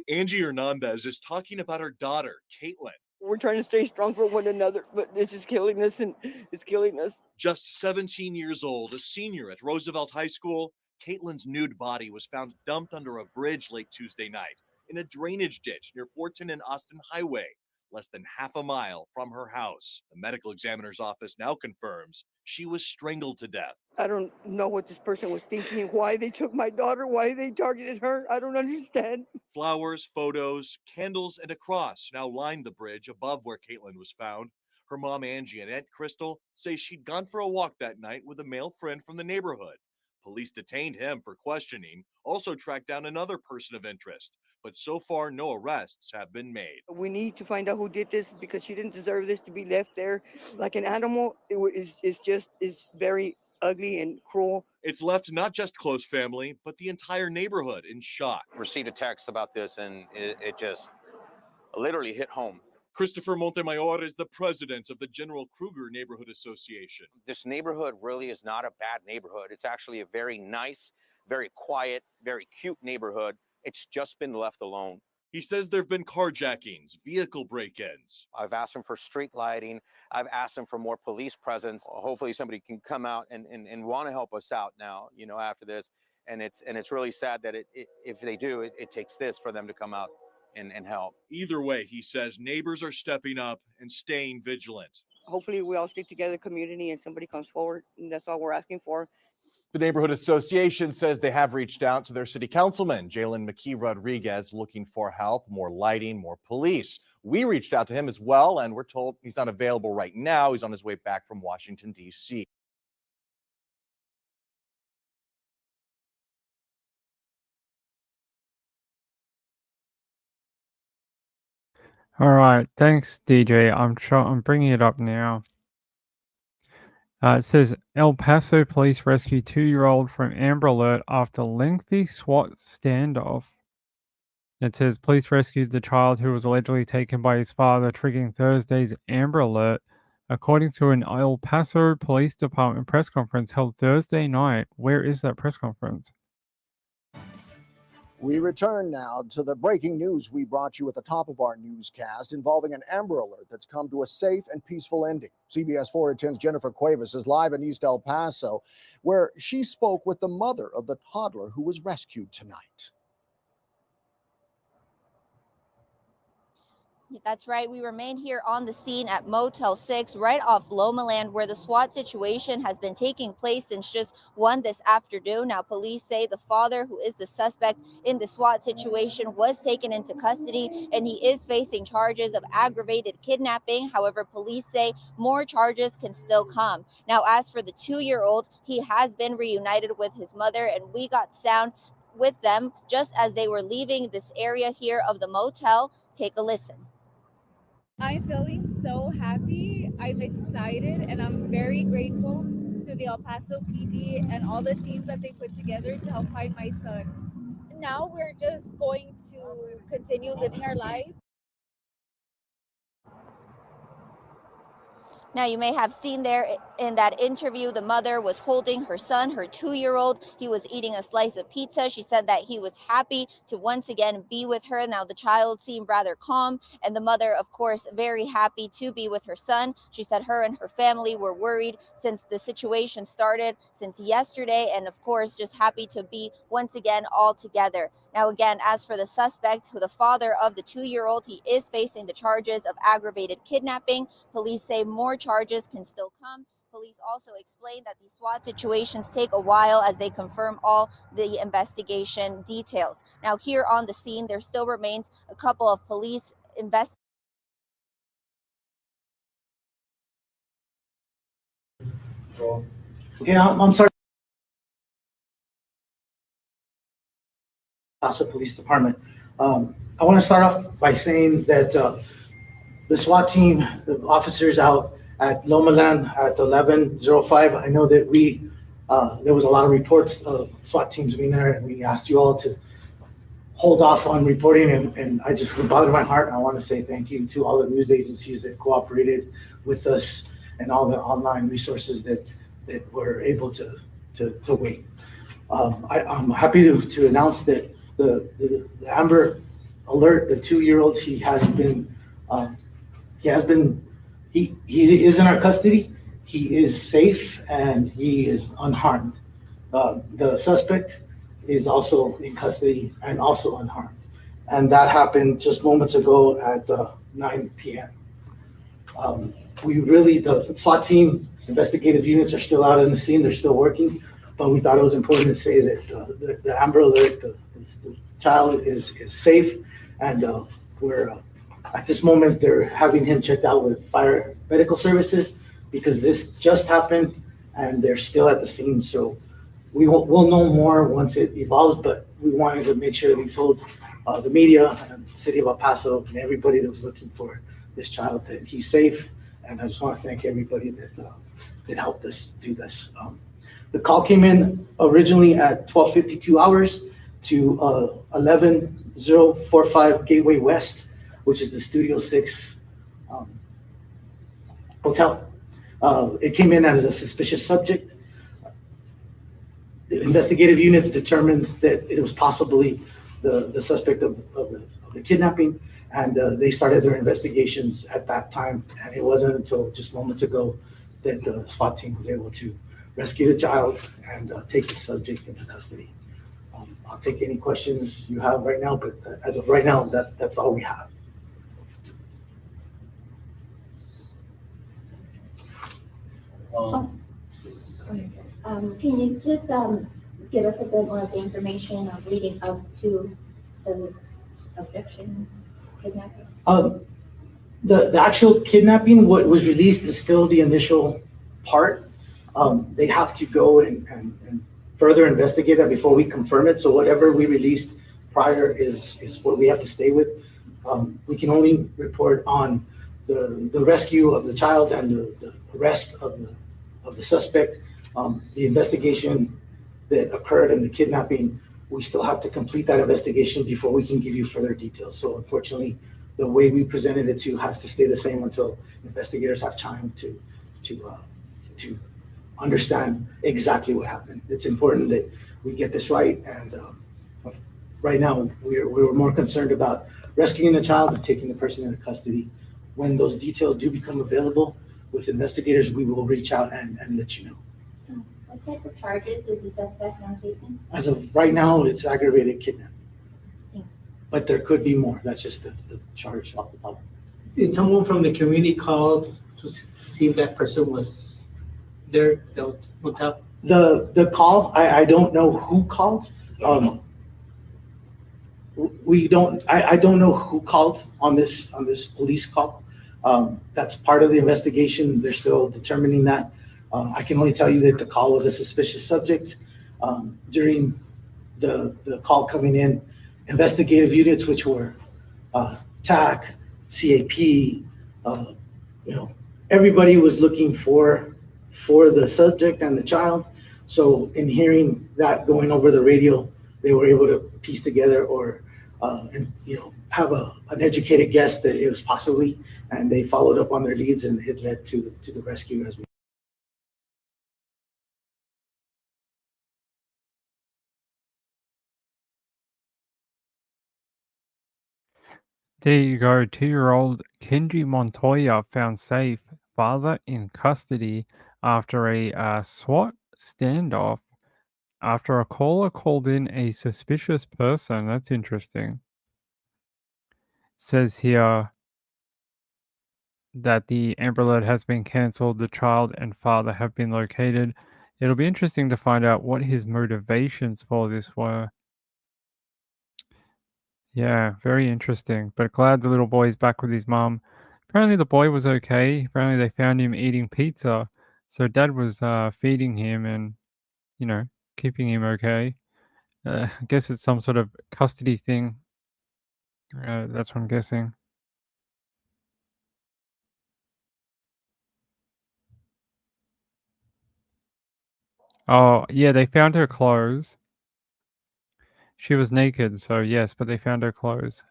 Speaker 17: Angie Hernandez is talking about her daughter, Caitlin.
Speaker 15: We're trying to stay strong for one another, but this is killing us and it's killing us.
Speaker 17: Just 17 years old, a senior at Roosevelt High School, Caitlin's nude body was found dumped under a bridge late Tuesday night in a drainage ditch near 410 and Austin Highway, less than half a mile from her house. The medical examiner's office now confirms she was strangled to death.
Speaker 15: I don't know what this person was thinking, why they took my daughter, why they targeted her. I don't understand.
Speaker 17: Flowers, photos, candles, and a cross now line the bridge above where Caitlin was found. Her mom, Angie, and Aunt Crystal say she'd gone for a walk that night with a male friend from the neighborhood. Police detained him for questioning, also tracked down another person of interest, but so far no arrests have been made.
Speaker 15: We need to find out who did this because she didn't deserve this to be left there like an animal. It's very ugly and cruel.
Speaker 17: It's left not just close family, but the entire neighborhood in shock.
Speaker 18: Received a text about this and it just literally hit home.
Speaker 17: Christopher Montemayor is the president of the General Kruger Neighborhood Association.
Speaker 18: This neighborhood really is not a bad neighborhood. It's actually a very nice, very quiet, very cute neighborhood. It's just been left alone.
Speaker 17: He says there have been carjackings, vehicle break-ins.
Speaker 18: I've asked him for street lighting. I've asked him for more police presence. Hopefully somebody can come out and want to help us out now, after this. And it's really sad that if they do, it takes this for them to come out and help.
Speaker 17: Either way, he says neighbors are stepping up and staying vigilant.
Speaker 15: Hopefully we all stick together, community, and somebody comes forward, and that's all we're asking for.
Speaker 19: The Neighborhood Association says they have reached out to their city councilman, Jalen McKee Rodriguez, looking for help, more lighting, more police. We reached out to him as well, and we're told he's not available right now. He's on his way back from Washington, D.C.
Speaker 1: All right, thanks, DJ. I'm bringing it up now. It says El Paso police rescue 2-year-old from Amber Alert after lengthy SWAT standoff. It says police rescued the child who was allegedly taken by his father, triggering Thursday's Amber Alert, according to an El Paso Police Department press conference held Thursday night. Where is that press conference?
Speaker 20: We return now to the breaking news we brought you at the top of our newscast involving an Amber Alert that's come to a safe and peaceful ending. CBS 4 at 10's Jennifer Cuevas is live in East El Paso, where she spoke with the mother of the toddler who was rescued tonight.
Speaker 21: That's right. We remain here on the scene at Motel 6, right off Loma Land, where the SWAT situation has been taking place since just 1 this afternoon. Now, police say the father, who is the suspect in the SWAT situation, was taken into custody and he is facing charges of aggravated kidnapping. However, police say more charges can still come. Now, as for the 2-year-old, he has been reunited with his mother, and we got sound with them just as they were leaving this area here of the motel. Take a listen.
Speaker 3: I'm feeling so happy. I'm excited and I'm very grateful to the El Paso PD and all the teams that they put together to help find my son. Now we're just going to continue living our life.
Speaker 21: Now, you may have seen there in that interview, the mother was holding her son, her 2-year-old. He was eating a slice of pizza. She said that he was happy to once again be with her. Now, the child seemed rather calm, and the mother, of course, very happy to be with her son. She said her and her family were worried since the situation started since yesterday, and of course, just happy to be once again all together. Now, again, as for the suspect, the father of the 2-year-old, he is facing the charges of aggravated kidnapping. Police say more charges can still come. Police also explained that these SWAT situations take a while as they confirm all the investigation details. Now, here on the scene, there still remains a couple of police investigators.
Speaker 22: Okay, I'm sorry. Paso Police Department. I want to start off by saying that the SWAT team, the officers out at Loma Land at 11:05. I know that there was a lot of reports of SWAT teams being there, and we asked you all to hold off on reporting, and I just, from the bottom of my heart, I want to say thank you to all the news agencies that cooperated with us and all the online resources that were able to wait. I'm happy to announce that the Amber Alert, the 2-year-old, he is in our custody. He is safe and he is unharmed. The suspect is also in custody and also unharmed. And that happened just moments ago at 9 p.m. The SWAT team, investigative units are still out on the scene. They're still working, but we thought it was important to say that the Amber Alert, the child is safe, and we're at this moment, they're having him checked out with fire medical services because this just happened and they're still at the scene. So we'll know more once it evolves, but we wanted to make sure we told the media and the city of El Paso and everybody that was looking for this child that he's safe. And I just want to thank everybody that helped us do this. The call came in originally at 12:52 hours to 11045 Gateway West, which is the Studio 6 hotel. It came in as a suspicious subject. The investigative units determined that it was possibly the suspect of the kidnapping, and they started their investigations at that time. And it wasn't until just moments ago that the SWAT team was able to rescue the child and take the subject into custody. I'll take any questions you have right now, but as of right now, that's all we have.
Speaker 23: Can you just give us a bit more of the information of leading up to the abduction, kidnapping?
Speaker 22: The actual kidnapping, what was released is still the initial part. They have to go and further investigate that before we confirm it. So whatever we released prior is what we have to stay with. We can only report on the rescue of the child and the arrest of the suspect. The investigation that occurred in the kidnapping, we still have to complete that investigation before we can give you further details. So unfortunately, the way we presented it to you has to stay the same until investigators have time to understand exactly what happened. It's important that we get this right, and right now we're more concerned about rescuing the child and taking the person into custody. When those details do become available with investigators, we will reach out and let you know.
Speaker 23: What type of charges is the suspect now facing?
Speaker 22: As of right now, it's aggravated kidnapping. But there could be more. That's just the charge off the top.
Speaker 2: Did someone from the community called to see if that person was there? What's up?
Speaker 22: The call, I don't know who called. We don't, I don't know who called on this police call. That's part of the investigation. They're still determining that. I can only tell you that the call was a suspicious subject. During the call coming in, investigative units, which were TAC, CAP, everybody was looking for the subject and the child. So in hearing that going over the radio, they were able to piece together or have an educated guess that it was possibly, and they followed up on their leads, and it led to the rescue as we.
Speaker 1: There you go. 2-year-old Kenji Montoya found safe. Father in custody after a SWAT standoff. After a caller called in a suspicious person. That's interesting. Says here that the Amber Alert has been cancelled. The child and father have been located. It'll be interesting to find out what his motivations for this were. Yeah, very interesting. But glad the little boy's back with his mum. Apparently the boy was okay. Apparently they found him eating pizza. So dad was feeding him and, keeping him okay. I guess it's some sort of custody thing. That's what I'm guessing. Oh, yeah, they found her clothes. She was naked, so yes, but they found her clothes.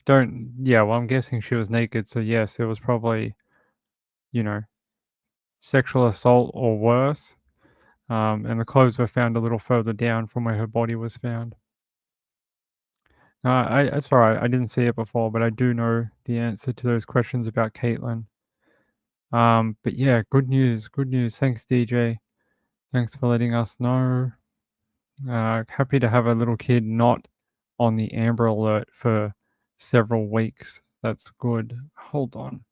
Speaker 1: Well, I'm guessing she was naked, so yes, it was probably, sexual assault or worse. And the clothes were found a little further down from where her body was found. That's all right. I didn't see it before, but I do know the answer to those questions about Caitlin. But yeah, good news. Good news. Thanks, DJ. Thanks for letting us know. Happy to have a little kid not on the Amber Alert for several weeks. That's good. Hold on.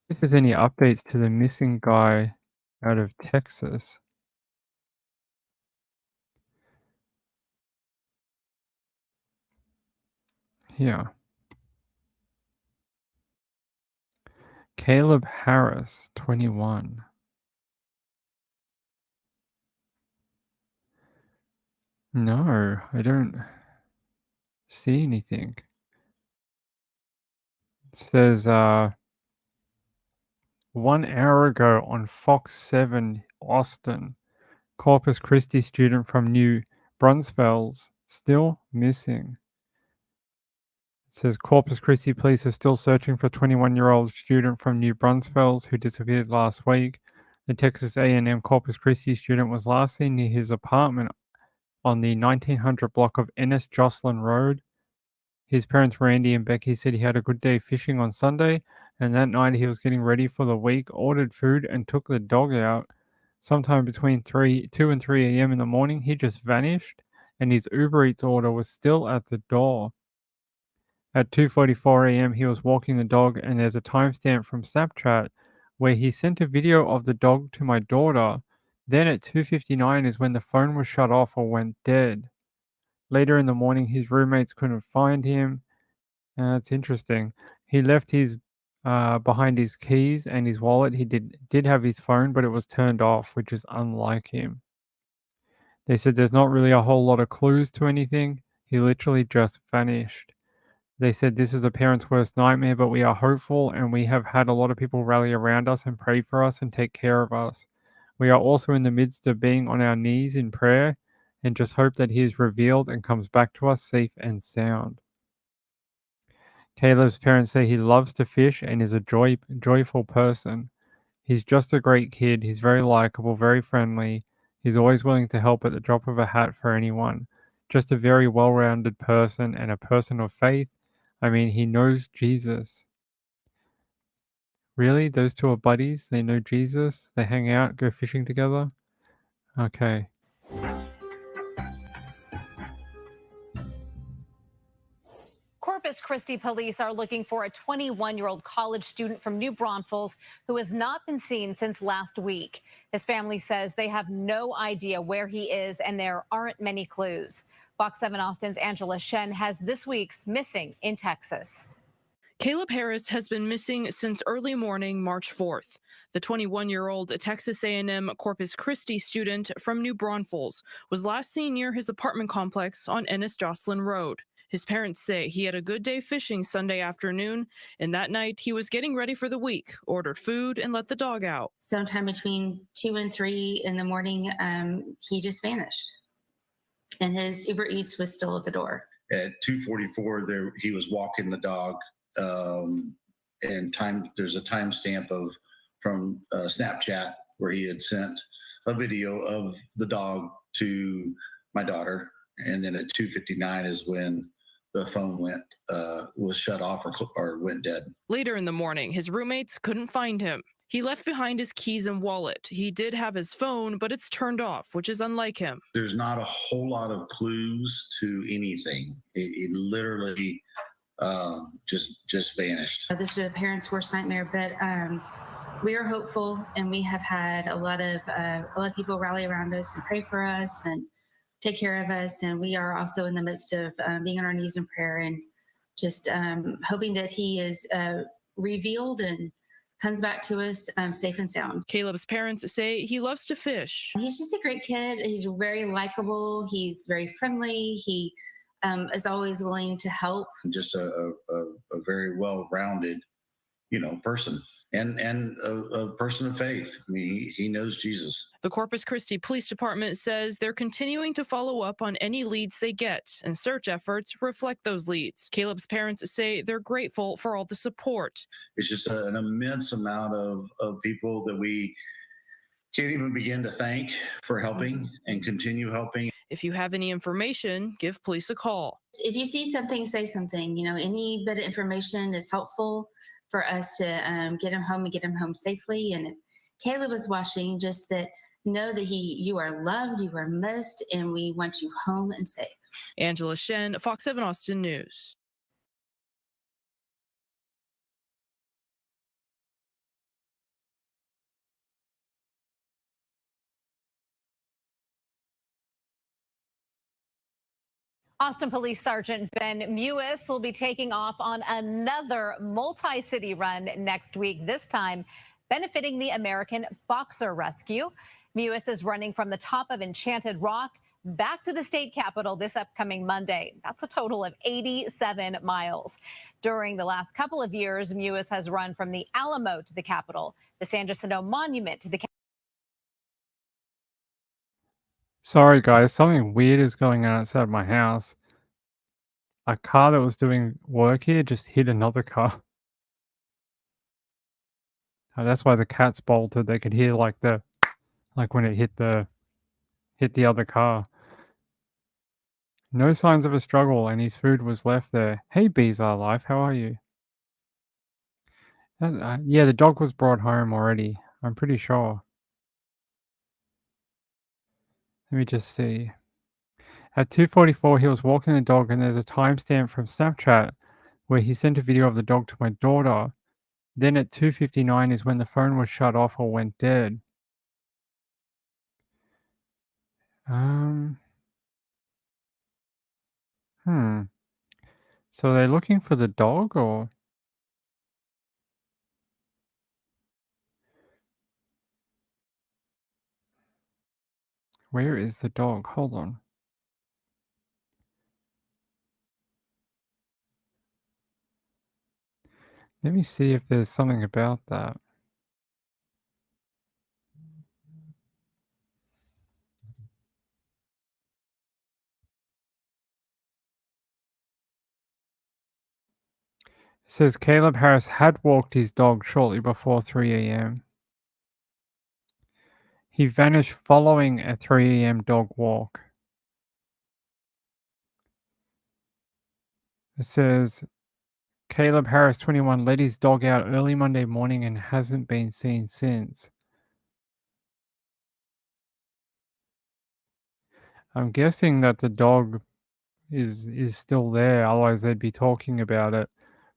Speaker 1: If there's any updates to the missing guy out of Texas. Here. Caleb Harris, 21. No, I don't see anything. It says 1 hour ago on Fox 7 Austin, Corpus Christi student from New Braunfels still missing. It says Corpus Christi police are still searching for 21-year-old student from New Braunfels who disappeared last week. The Texas A&M Corpus Christi student was last seen near his apartment on the 1900 block of Ennis Jocelyn Road. His parents, Randy and Becky, said he had a good day fishing on Sunday, and that night he was getting ready for the week, ordered food, and took the dog out. Sometime between 2 and 3 a.m. in the morning, he just vanished, and his Uber Eats order was still at the door. At 2:44 a.m., he was walking the dog, and there's a timestamp from Snapchat where he sent a video of the dog to my daughter. Then at 2:59 is when the phone was shut off or went dead. Later in the morning, his roommates couldn't find him. That's interesting. He left his behind his keys and his wallet. He did have his phone, but it was turned off, which is unlike him. They said there's not really a whole lot of clues to anything. He literally just vanished. They said this is a parent's worst nightmare, but we are hopeful and we have had a lot of people rally around us and pray for us and take care of us. We are also in the midst of being on our knees in prayer and just hope that he is revealed and comes back to us safe and sound. Caleb's parents say he loves to fish and is a joyful person. He's just a great kid. He's very likable, very friendly. He's always willing to help at the drop of a hat for anyone. Just a very well-rounded person and a person of faith. I mean, he knows Jesus. Really? Those two are buddies? They know Jesus? They hang out, go fishing together? Okay.
Speaker 11: Corpus Christi police are looking for a 21-year-old college student from New Braunfels who has not been seen since last week. His family says they have no idea where he is and there aren't many clues. Fox 7 Austin's Angela Shen has this week's Missing in Texas.
Speaker 4: Caleb Harris has been missing since early morning, March 4th. The 21-year-old Texas A&M Corpus Christi student from New Braunfels was last seen near his apartment complex on Ennis-Jocelyn Road. His parents say he had a good day fishing Sunday afternoon, and that night he was getting ready for the week, ordered food, and let the dog out.
Speaker 5: Sometime between 2 and 3 in the morning, he just vanished. And his Uber Eats was still at the door.
Speaker 6: At 2:44, there he was walking the dog, and there's a timestamp from Snapchat where he had sent a video of the dog to my daughter, and then at 2:59 is when the phone was shut off or went dead.
Speaker 4: Later in the morning, his roommates couldn't find him. He left behind his keys and wallet. He did have his phone, but it's turned off, which is unlike him.
Speaker 6: There's not a whole lot of clues to anything. It literally just vanished.
Speaker 5: This is a parent's worst nightmare, but we are hopeful, and we have had a lot of people rally around us and pray for us and take care of us. And we are also in the midst of being on our knees in prayer and just hoping that he is revealed and comes back to us safe and sound.
Speaker 4: Caleb's parents say he loves to fish.
Speaker 5: He's just a great kid. He's very likable. He's very friendly. He is always willing to help.
Speaker 6: Just a very well-rounded, person and a person of faith. I mean, he knows Jesus.
Speaker 4: The Corpus Christi Police Department says they're continuing to follow up on any leads they get, and search efforts reflect those leads. Caleb's parents say they're grateful for all the support.
Speaker 6: It's just an immense amount of people that we can't even begin to thank for helping and continue helping.
Speaker 4: If you have any information, give police a call.
Speaker 5: If you see something, say something. Any bit of information is helpful for us to get him home and get him home safely. And if Caleb is watching, just know that you are loved, you are missed, and we want you home and safe.
Speaker 4: Angela Shen, Fox 7 Austin News.
Speaker 11: Austin Police Sergeant Ben Mewis will be taking off on another multi-city run next week, this time benefiting the American Boxer Rescue. Mewis is running from the top of Enchanted Rock back to the state capitol this upcoming Monday. That's a total of 87 miles. During the last couple of years, Mewis has run from the Alamo to the Capitol, the San Jacinto Monument to the
Speaker 1: Sorry, guys, something weird is going on outside my house. A car that was doing work here just hit another car. That's why the cats bolted. They could hear like when it hit the other car. No signs of a struggle, and his food was left there. Hey, Bees Are Alive, how are you? Yeah, the dog was brought home already. I'm pretty sure. Let me just see. At 2:44, he was walking the dog, and there's a timestamp from Snapchat where he sent a video of the dog to my daughter. Then at 2:59 is when the phone was shut off or went dead. So they're looking for the dog, or? Where is the dog? Hold on. Let me see if there's something about that. It says Caleb Harris had walked his dog shortly before 3 a.m. He vanished following a 3 a.m. dog walk. It says Caleb Harris, 21, let his dog out early Monday morning and hasn't been seen since. I'm guessing that the dog is still there. Otherwise, they'd be talking about it,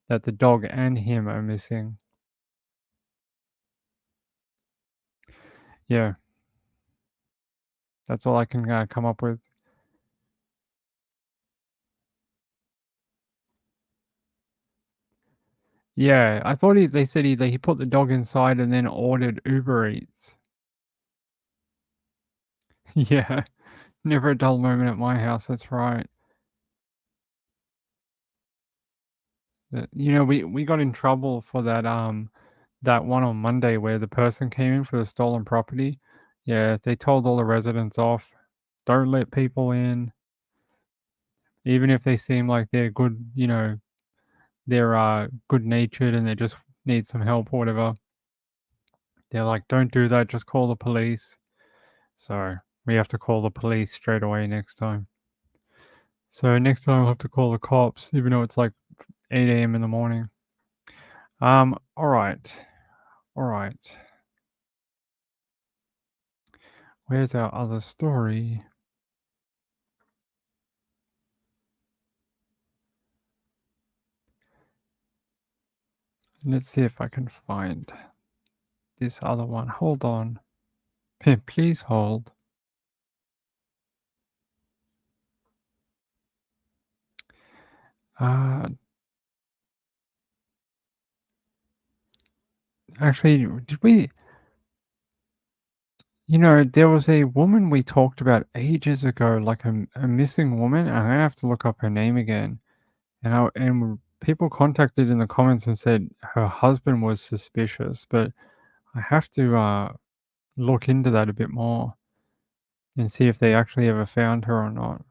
Speaker 1: that the dog and him are missing. Yeah. That's all I can come up with. Yeah, I thought they said he put the dog inside and then ordered Uber Eats. Yeah, never a dull moment at my house. That's right. You know, we got in trouble for that one on Monday where the person came in for the stolen property. Yeah, they told all the residents off. Don't let people in, even if they seem like they're good. You know, they're good natured and they just need some help or whatever. They're like, don't do that. Just call the police. So we have to call the police straight away next time. So next time I'll have to call the cops, even though it's like 8 a.m. in the morning. All right. All right. Where's our other story? Let's see if I can find this other one. Hold on. Please hold. Actually, did we? You know, there was a woman we talked about ages ago, like a missing woman. I'm gonna have to look up her name again. And people contacted in the comments and said her husband was suspicious, but I have to look into that a bit more and see if they actually ever found her or not.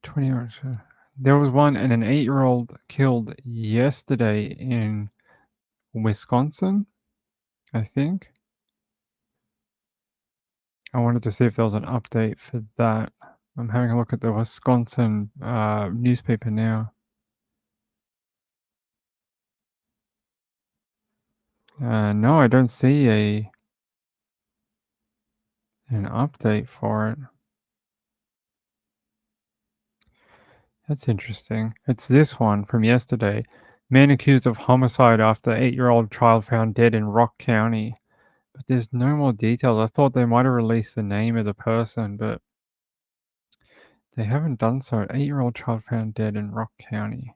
Speaker 1: 20 hours. There was one and an 8-year-old killed yesterday in Wisconsin, I think. I wanted to see if there was an update for that. I'm having a look at the Wisconsin newspaper now. No, I don't see an update for it. That's interesting. It's this one from yesterday. Man accused of homicide after 8-year-old child found dead in Rock County. But there's no more details. I thought they might have released the name of the person, but they haven't done so. 8-year-old child found dead in Rock County.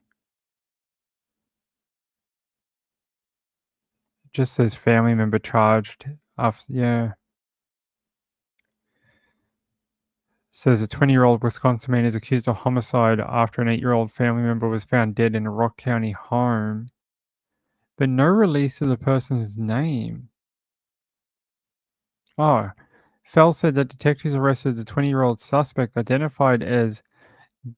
Speaker 1: It just says family member charged. Yeah. Says a 20-year-old Wisconsin man is accused of homicide after an 8-year-old family member was found dead in a Rock County home. But no release of the person's name. Oh, Fell said that detectives arrested the 20-year-old suspect identified as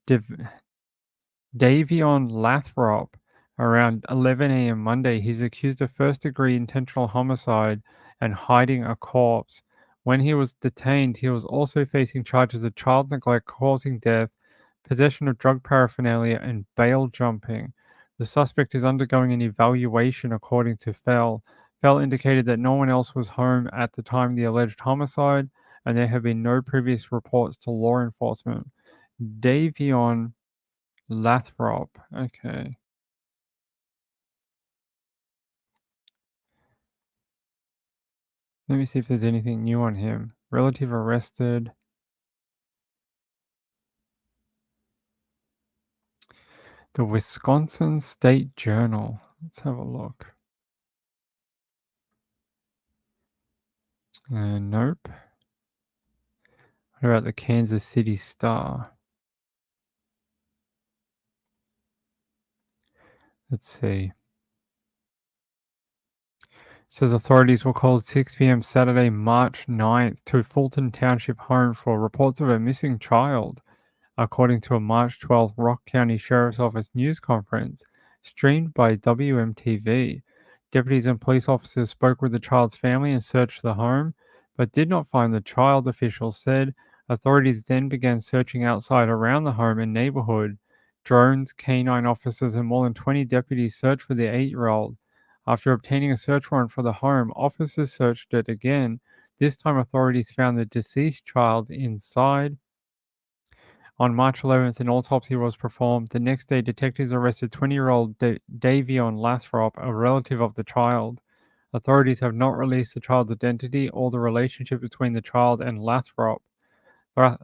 Speaker 1: Davion Lathrop around 11 a.m. Monday. He's accused of first-degree intentional homicide and hiding a corpse. When he was detained, he was also facing charges of child neglect causing death, possession of drug paraphernalia, and bail jumping. The suspect is undergoing an evaluation, according to Fell. Fell indicated that no one else was home at the time of the alleged homicide, and there have been no previous reports to law enforcement. Davion Lathrop. Okay. Let me see if there's anything new on him. Relative arrested. The Wisconsin State Journal. Let's have a look. Nope. What about the Kansas City Star? Let's see. It says authorities were called 6 p.m. Saturday, March 9th to Fulton Township home for reports of a missing child, according to a March 12th Rock County Sheriff's Office news conference streamed by WMTV. Deputies and police officers spoke with the child's family and searched the home, but did not find the child, officials said. Authorities then began searching outside around the home and neighborhood. Drones, canine officers, and more than 20 deputies searched for the 8-year-old. After obtaining a search warrant for the home, officers searched it again. This time, authorities found the deceased child inside On March 11th, an autopsy was performed. The next day, detectives arrested 20-year-old Davion Lathrop, a relative of the child. Authorities have not released the child's identity or the relationship between the child and Lathrop.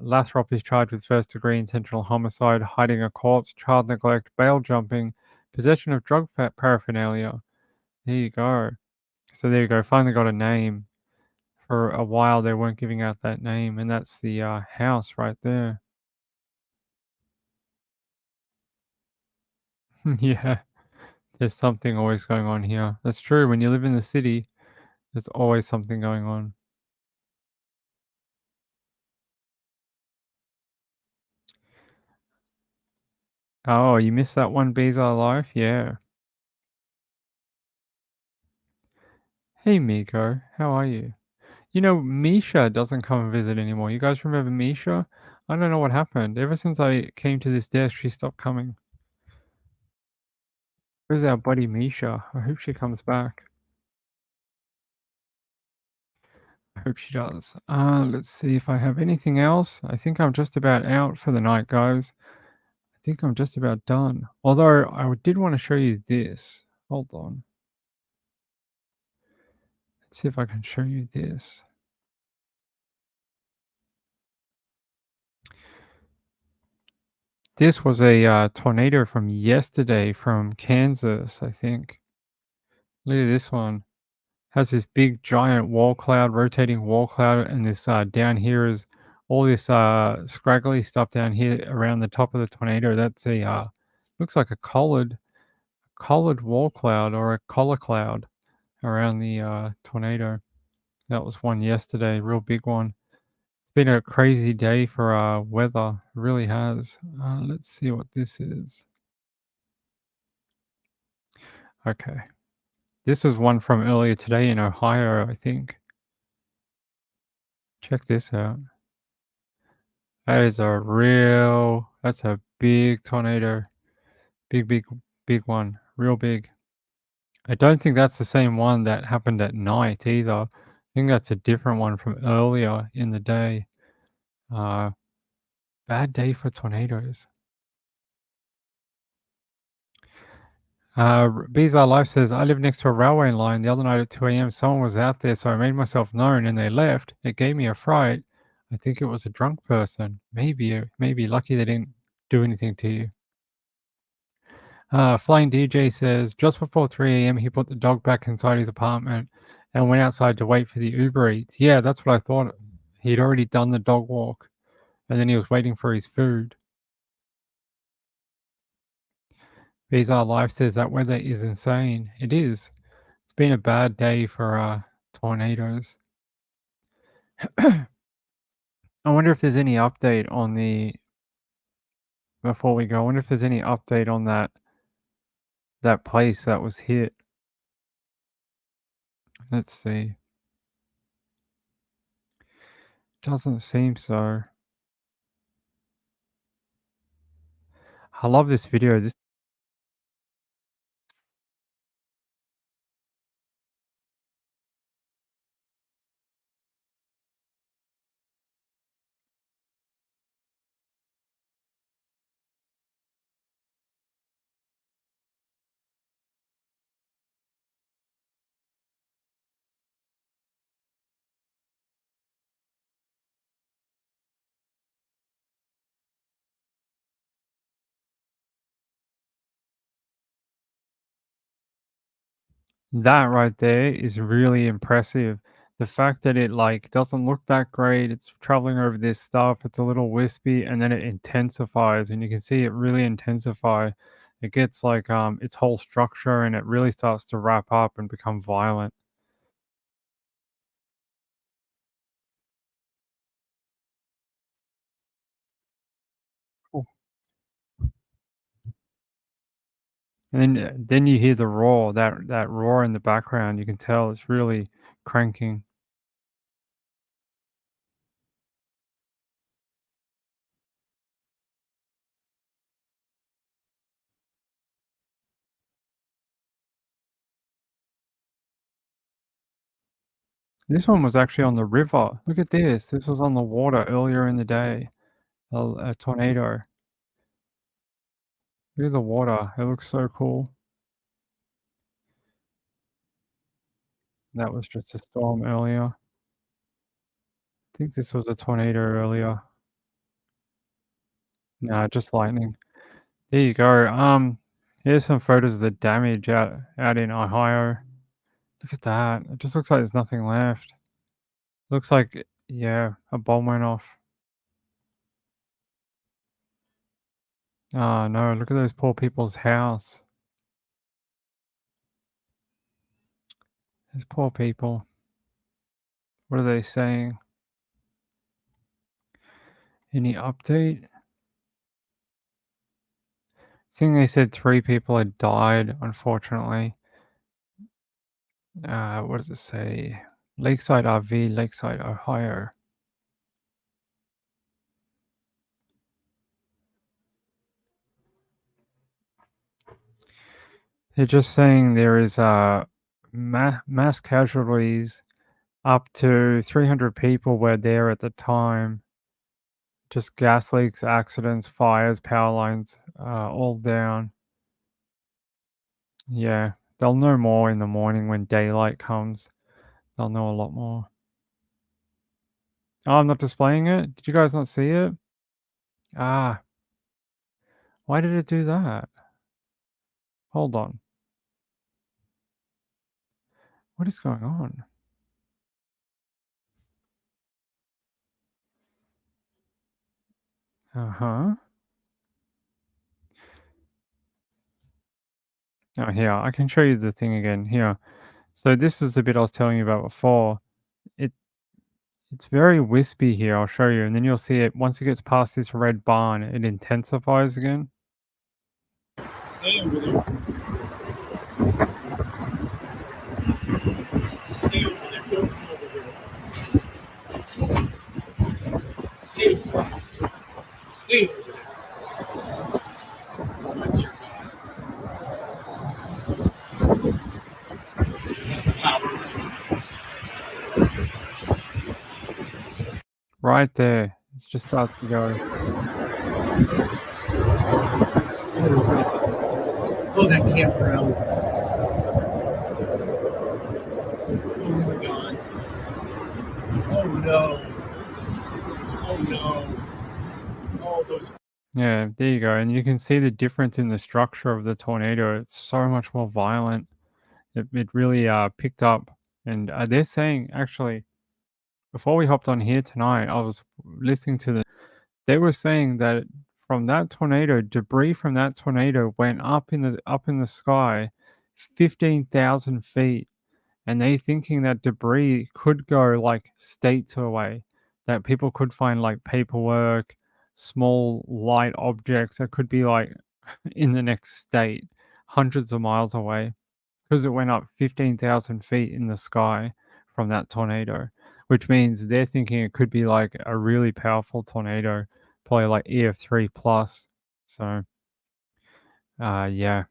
Speaker 1: Lathrop is charged with first-degree intentional homicide, hiding a corpse, child neglect, bail jumping, possession of drug paraphernalia. There you go. So there you go. Finally got a name. For a while, they weren't giving out that name, and that's the house right there. Yeah, there's something always going on here. That's true. When you live in the city, there's always something going on. Oh, you missed that one, Bizarre Life? Yeah. Hey, Miko. How are you? You know, Misha doesn't come and visit anymore. You guys remember Misha? I don't know what happened. Ever since I came to this desk, she stopped coming. Where's our buddy Misha? I hope she comes back. I hope she does. Let's see if I have anything else. I think I'm just about out for the night, guys. I think I'm just about done. Although I did want to show you this. Hold on. Let's see if I can show you this. This was a tornado from yesterday from Kansas, I think. Look at this one. Has this big giant wall cloud, rotating wall cloud, and this down here is all this scraggly stuff down here around the top of the tornado. That's a looks like a collared wall cloud or a collar cloud around the tornado. That was one yesterday, real big one. It's been a crazy day for weather. It really has. Let's see what this is. Okay. This is one from earlier today in Ohio, I think. Check this out. That's a big tornado. Big one. Real big. I don't think that's the same one that happened at night either. I think that's a different one from earlier in the day. Bad day for tornadoes. Bizarre Life says, I live next to a railway line. The other night at 2 a.m., someone was out there, so I made myself known and they left. It gave me a fright. I think it was a drunk person. Maybe lucky they didn't do anything to you. Flying DJ says, just before 3 a.m., he put the dog back inside his apartment and went outside to wait for the Uber Eats. Yeah, that's what I thought. He'd already done the dog walk and then he was waiting for his food. Bizarre Life says that weather is insane. It is. It's been a bad day for tornadoes. I wonder if there's any update on the. Before we go, I wonder if there's any update on that place that was hit. Let's see. Doesn't seem so. I love this video. This. That right there is really impressive. The fact that it like doesn't look that great, it's traveling over this stuff, it's a little wispy, and then it intensifies, and you can see it really intensify. It gets like its whole structure, and it really starts to wrap up and become violent. Cool. And then you hear the roar, that roar in the background. You can tell it's really cranking. This one was actually on the river. Look at this. This was on the water earlier in the day. a tornado. Look at the water. It looks so cool. That was just a storm earlier. I think this was a tornado earlier. No, just lightning. There you go. Here's some photos of the damage out in Ohio. Look at that. It just looks like there's nothing left. Looks like, yeah, a bomb went off. Oh no, look at those poor people's house. Those poor people. What are they saying? Any update? I think they said 3 people had died, unfortunately. What does it say? Lakeside RV, Lakeside, Ohio. They're just saying there is mass casualties. Up to 300 people were there at the time. Just gas leaks, accidents, fires, power lines, all down. Yeah, they'll know more in the morning when daylight comes. They'll know a lot more. Oh, I'm not displaying it? Did you guys not see it? Ah. Why did it do that? Hold on. What is going on? Uh-huh. Oh, here, I can show you the thing again here. So this is the bit I was telling you about before. It's very wispy here, I'll show you, and then you'll see it once it gets past this red barn, it intensifies again.
Speaker 2: Stay over there. Stay over there. Don't come over here. Stay over there. Stay over there. Oh, my dear
Speaker 1: Right there. It's just starts to go.
Speaker 2: Oh, that campground. Oh my God. Oh no. Oh no. Oh, those.
Speaker 1: Yeah, there you go. And you can see the difference in the structure of the tornado. It's so much more violent. It really picked up. And they're saying, actually, before we hopped on here tonight, I was listening to they were saying that from that tornado, debris from that tornado went up in the sky 15,000 feet. And they thinking that debris could go like states away, that people could find like paperwork, small light objects that could be like in the next state, hundreds of miles away, because it went up 15,000 feet in the sky from that tornado, which means they're thinking it could be like a really powerful tornado, probably like EF3 plus. So, yeah.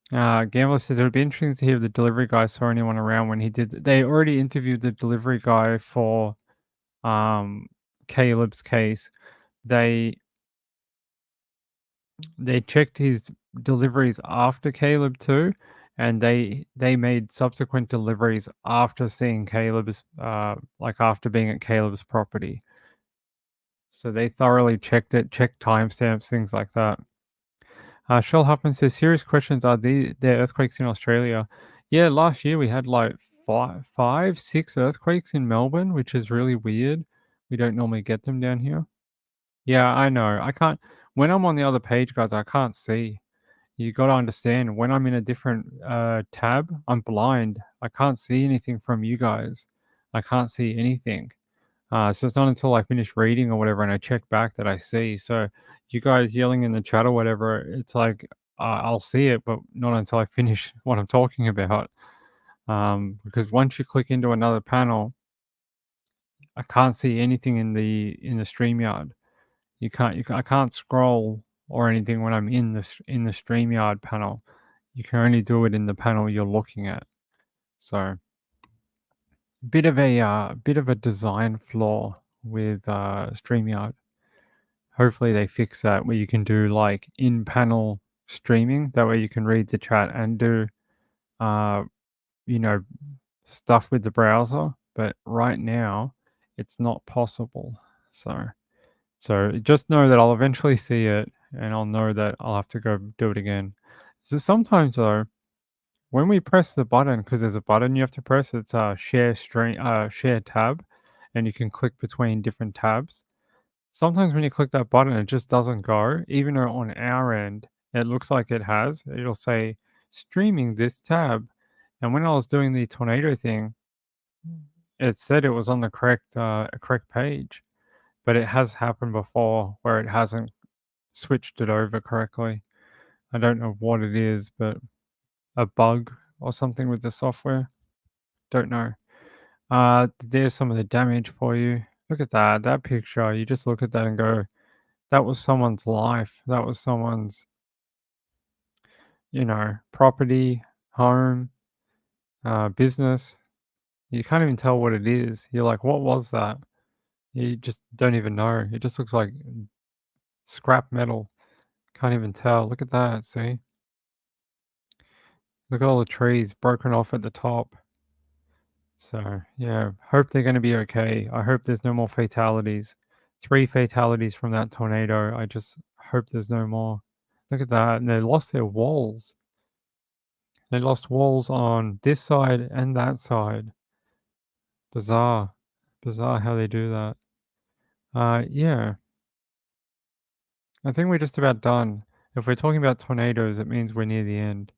Speaker 1: Gambler says it would be interesting to hear if the delivery guy saw anyone around when he did. They already interviewed the delivery guy for Caleb's case. They checked his deliveries after Caleb too, and they made subsequent deliveries after seeing Caleb's like after being at Caleb's property. So they thoroughly checked it, checked timestamps, things like that. Shell Huffman says, serious questions, are there earthquakes in Australia? Yeah, last year we had like 5, 6 earthquakes in Melbourne, which is really weird. We don't normally get them down here. Yeah, I know. I can't, when I'm on the other page, guys, I can't see. You got to understand, when I'm in a different tab, I'm blind. I can't see anything from you guys. I can't see anything. So it's not until I finish reading or whatever and I check back that I see. So you guys yelling in the chat or whatever, it's like I'll see it, but not until I finish what I'm talking about. Because once you click into another panel, I can't see anything in the StreamYard. I can't scroll or anything when I'm in the StreamYard panel. you can only do it in the panel you're looking at. So bit of a design flaw with StreamYard. Hopefully they fix that where you can do like in-panel streaming. That way you can read the chat and do you know, stuff with the browser. But right now it's not possible. So just know that I'll eventually see it and I'll know that I'll have to go do it again. So sometimes though, when we press the button, because there's a button you have to press, it's a share tab, and you can click between different tabs. Sometimes when you click that button, it just doesn't go, even though on our end, it looks like it has. It'll say streaming this tab. And when I was doing the tornado thing, it said it was on the correct page, but it has happened before where it hasn't switched it over correctly. I don't know what it is, but a bug or something with the software. Don't know. There's some of the damage for you. Look at that picture. You just look at that and go, that was someone's life. That was someone's, property, home, business. You can't even tell what it is. You're like, what was that? You just don't even know. It just looks like scrap metal. Can't even tell. Look at that. See? Look at all the trees broken off at the top. So, yeah, hope they're going to be okay. I hope there's no more fatalities. 3 fatalities from that tornado. I just hope there's no more. Look at that. And they lost their walls. They lost walls on this side and that side. Bizarre. Bizarre how they do that. Yeah. I think we're just about done. If we're talking about tornadoes, it means we're near the end.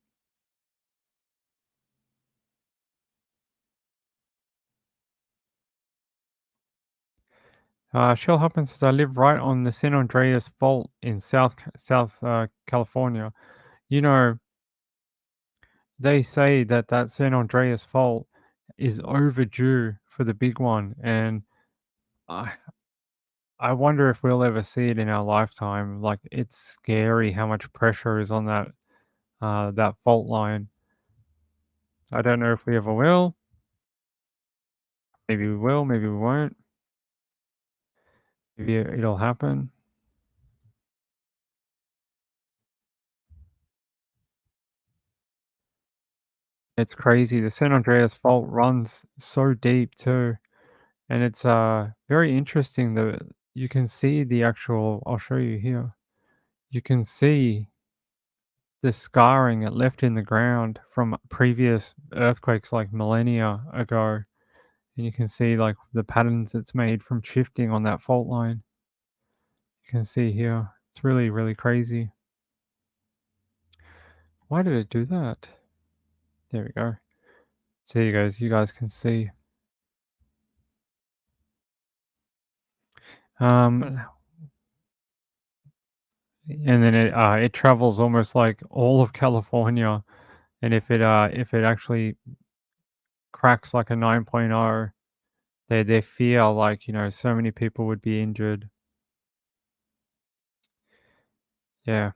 Speaker 1: Shell Hopkins says, I live right on the San Andreas Fault in South California. They say that San Andreas Fault is overdue for the big one, and I wonder if we'll ever see it in our lifetime. Like, it's scary how much pressure is on that fault line. I don't know if we ever will. Maybe we will, maybe we won't. Maybe it'll happen. It's crazy. The San Andreas Fault runs so deep too. And it's very interesting that you can see the actual, I'll show you here. You can see the scarring it left in the ground from previous earthquakes like millennia ago. And you can see like the patterns it's made from shifting on that fault line. You can see here. It's really, really crazy. Why did it do that? There we go. So you guys can see. And then it travels almost like all of California, and if it actually cracks like a 9.0, they fear like so many people would be injured. Yeah,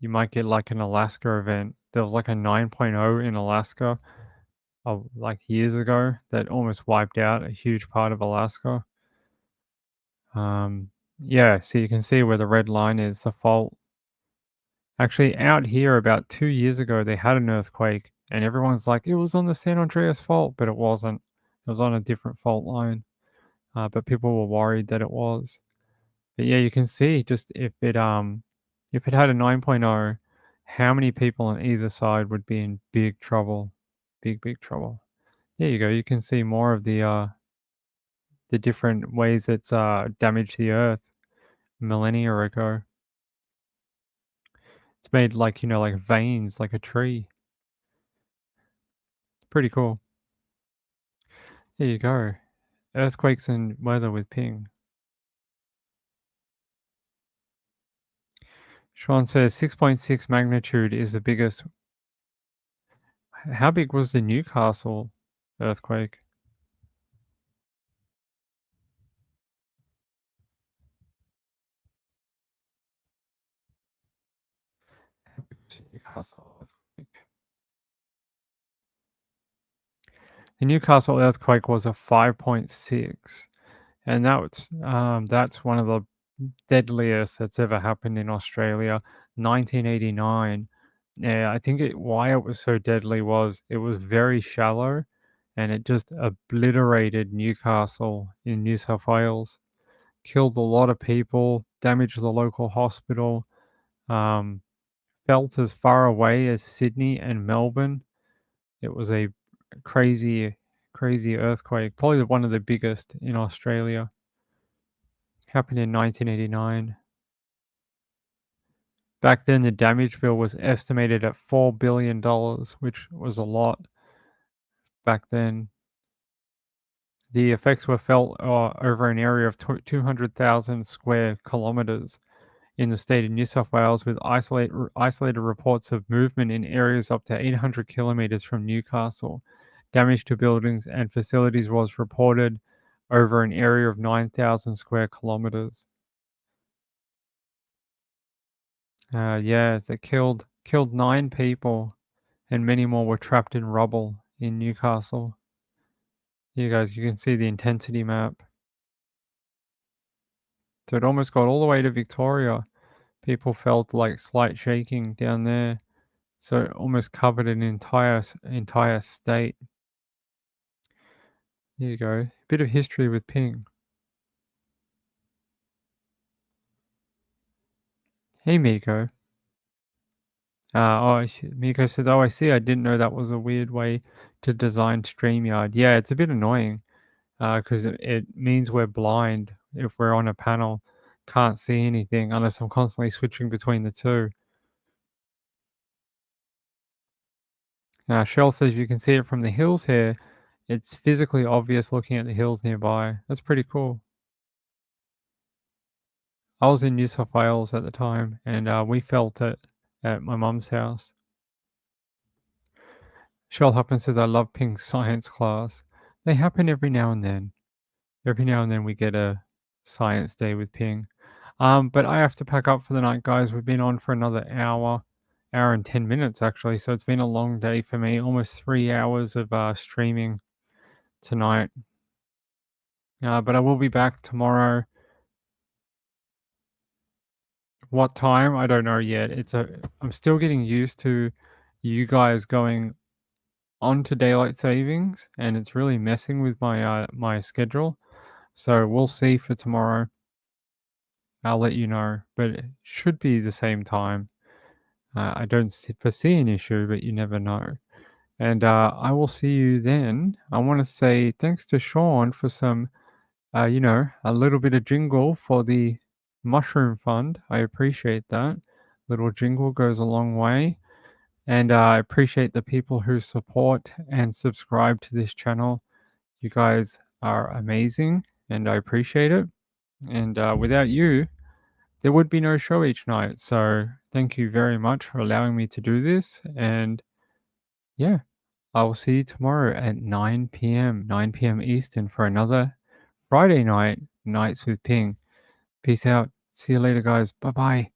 Speaker 1: you might get like an Alaska event. There was like a 9.0 in Alaska, like years ago, that almost wiped out a huge part of Alaska. Yeah, so you can see where the red line is, the fault. Actually, out here about 2 years ago, they had an earthquake, and everyone's like, it was on the San Andreas Fault, but it wasn't. It was on a different fault line. But people were worried that it was. But yeah, you can see just if it had a 9.0, how many people on either side would be in big trouble. Big trouble. There you go. You can see more of the different ways it's damaged the earth millennia ago. It's made like, like veins, like a tree. Pretty cool. There you go. Earthquakes and weather with Ping. Sean says 6.6 magnitude is the biggest. How big was the Newcastle earthquake? The Newcastle earthquake was a 5.6, and that's one of the deadliest that's ever happened in Australia. 1989. Yeah, I think why it was so deadly was it was very shallow, and it just obliterated Newcastle in New South Wales, killed a lot of people, damaged the local hospital, felt as far away as Sydney and Melbourne. It was a crazy earthquake, probably one of the biggest in Australia. Happened in 1989. Back then, the damage bill was estimated at $4 billion, which was a lot back then. The effects were felt over an area of 200,000 square kilometres in the state of New South Wales, with isolated reports of movement in areas up to 800 kilometres from Newcastle. Damage to buildings and facilities was reported over an area of 9,000 square kilometres. Yeah, they killed 9 people, and many more were trapped in rubble in Newcastle. Here, guys, you can see the intensity map. So it almost got all the way to Victoria. People felt like slight shaking down there. So it almost covered an entire state. Here you go. A bit of history with Ping. Hey, Miko. Miko says, "Oh, I see. I didn't know that was a weird way to design StreamYard." Yeah, it's a bit annoying because it means we're blind if we're on a panel. Can't see anything unless I'm constantly switching between the two. Shell says you can see it from the hills here. It's physically obvious looking at the hills nearby. That's pretty cool. I was in New South Wales at the time, and we felt it at my mum's house. Shell Hopkins says, "I love Ping's science class." They happen every now and then. Every now and then we get a science day with Ping. But I have to pack up for the night, guys. We've been on for another hour and 10 minutes, actually. So it's been a long day for me. Almost 3 hours of streaming tonight. But I will be back tomorrow. What time? I don't know yet. I'm still getting used to you guys going onto daylight savings, and it's really messing with my my schedule. So we'll see for tomorrow. I'll let you know, but it should be the same time. I don't foresee an issue, but you never know. And I will see you then. I want to say thanks to Sean for some, a little bit of jingle for the Mushroom Fund. I appreciate that. Little jingle goes a long way. And I appreciate the people who support and subscribe to this channel. You guys are amazing, and I appreciate it. And without you, there would be no show each night. So thank you very much for allowing me to do this. And yeah, I will see you tomorrow at 9 p.m. Eastern for another Friday night, Nights with Ping. Peace out. See you later, guys. Bye-bye.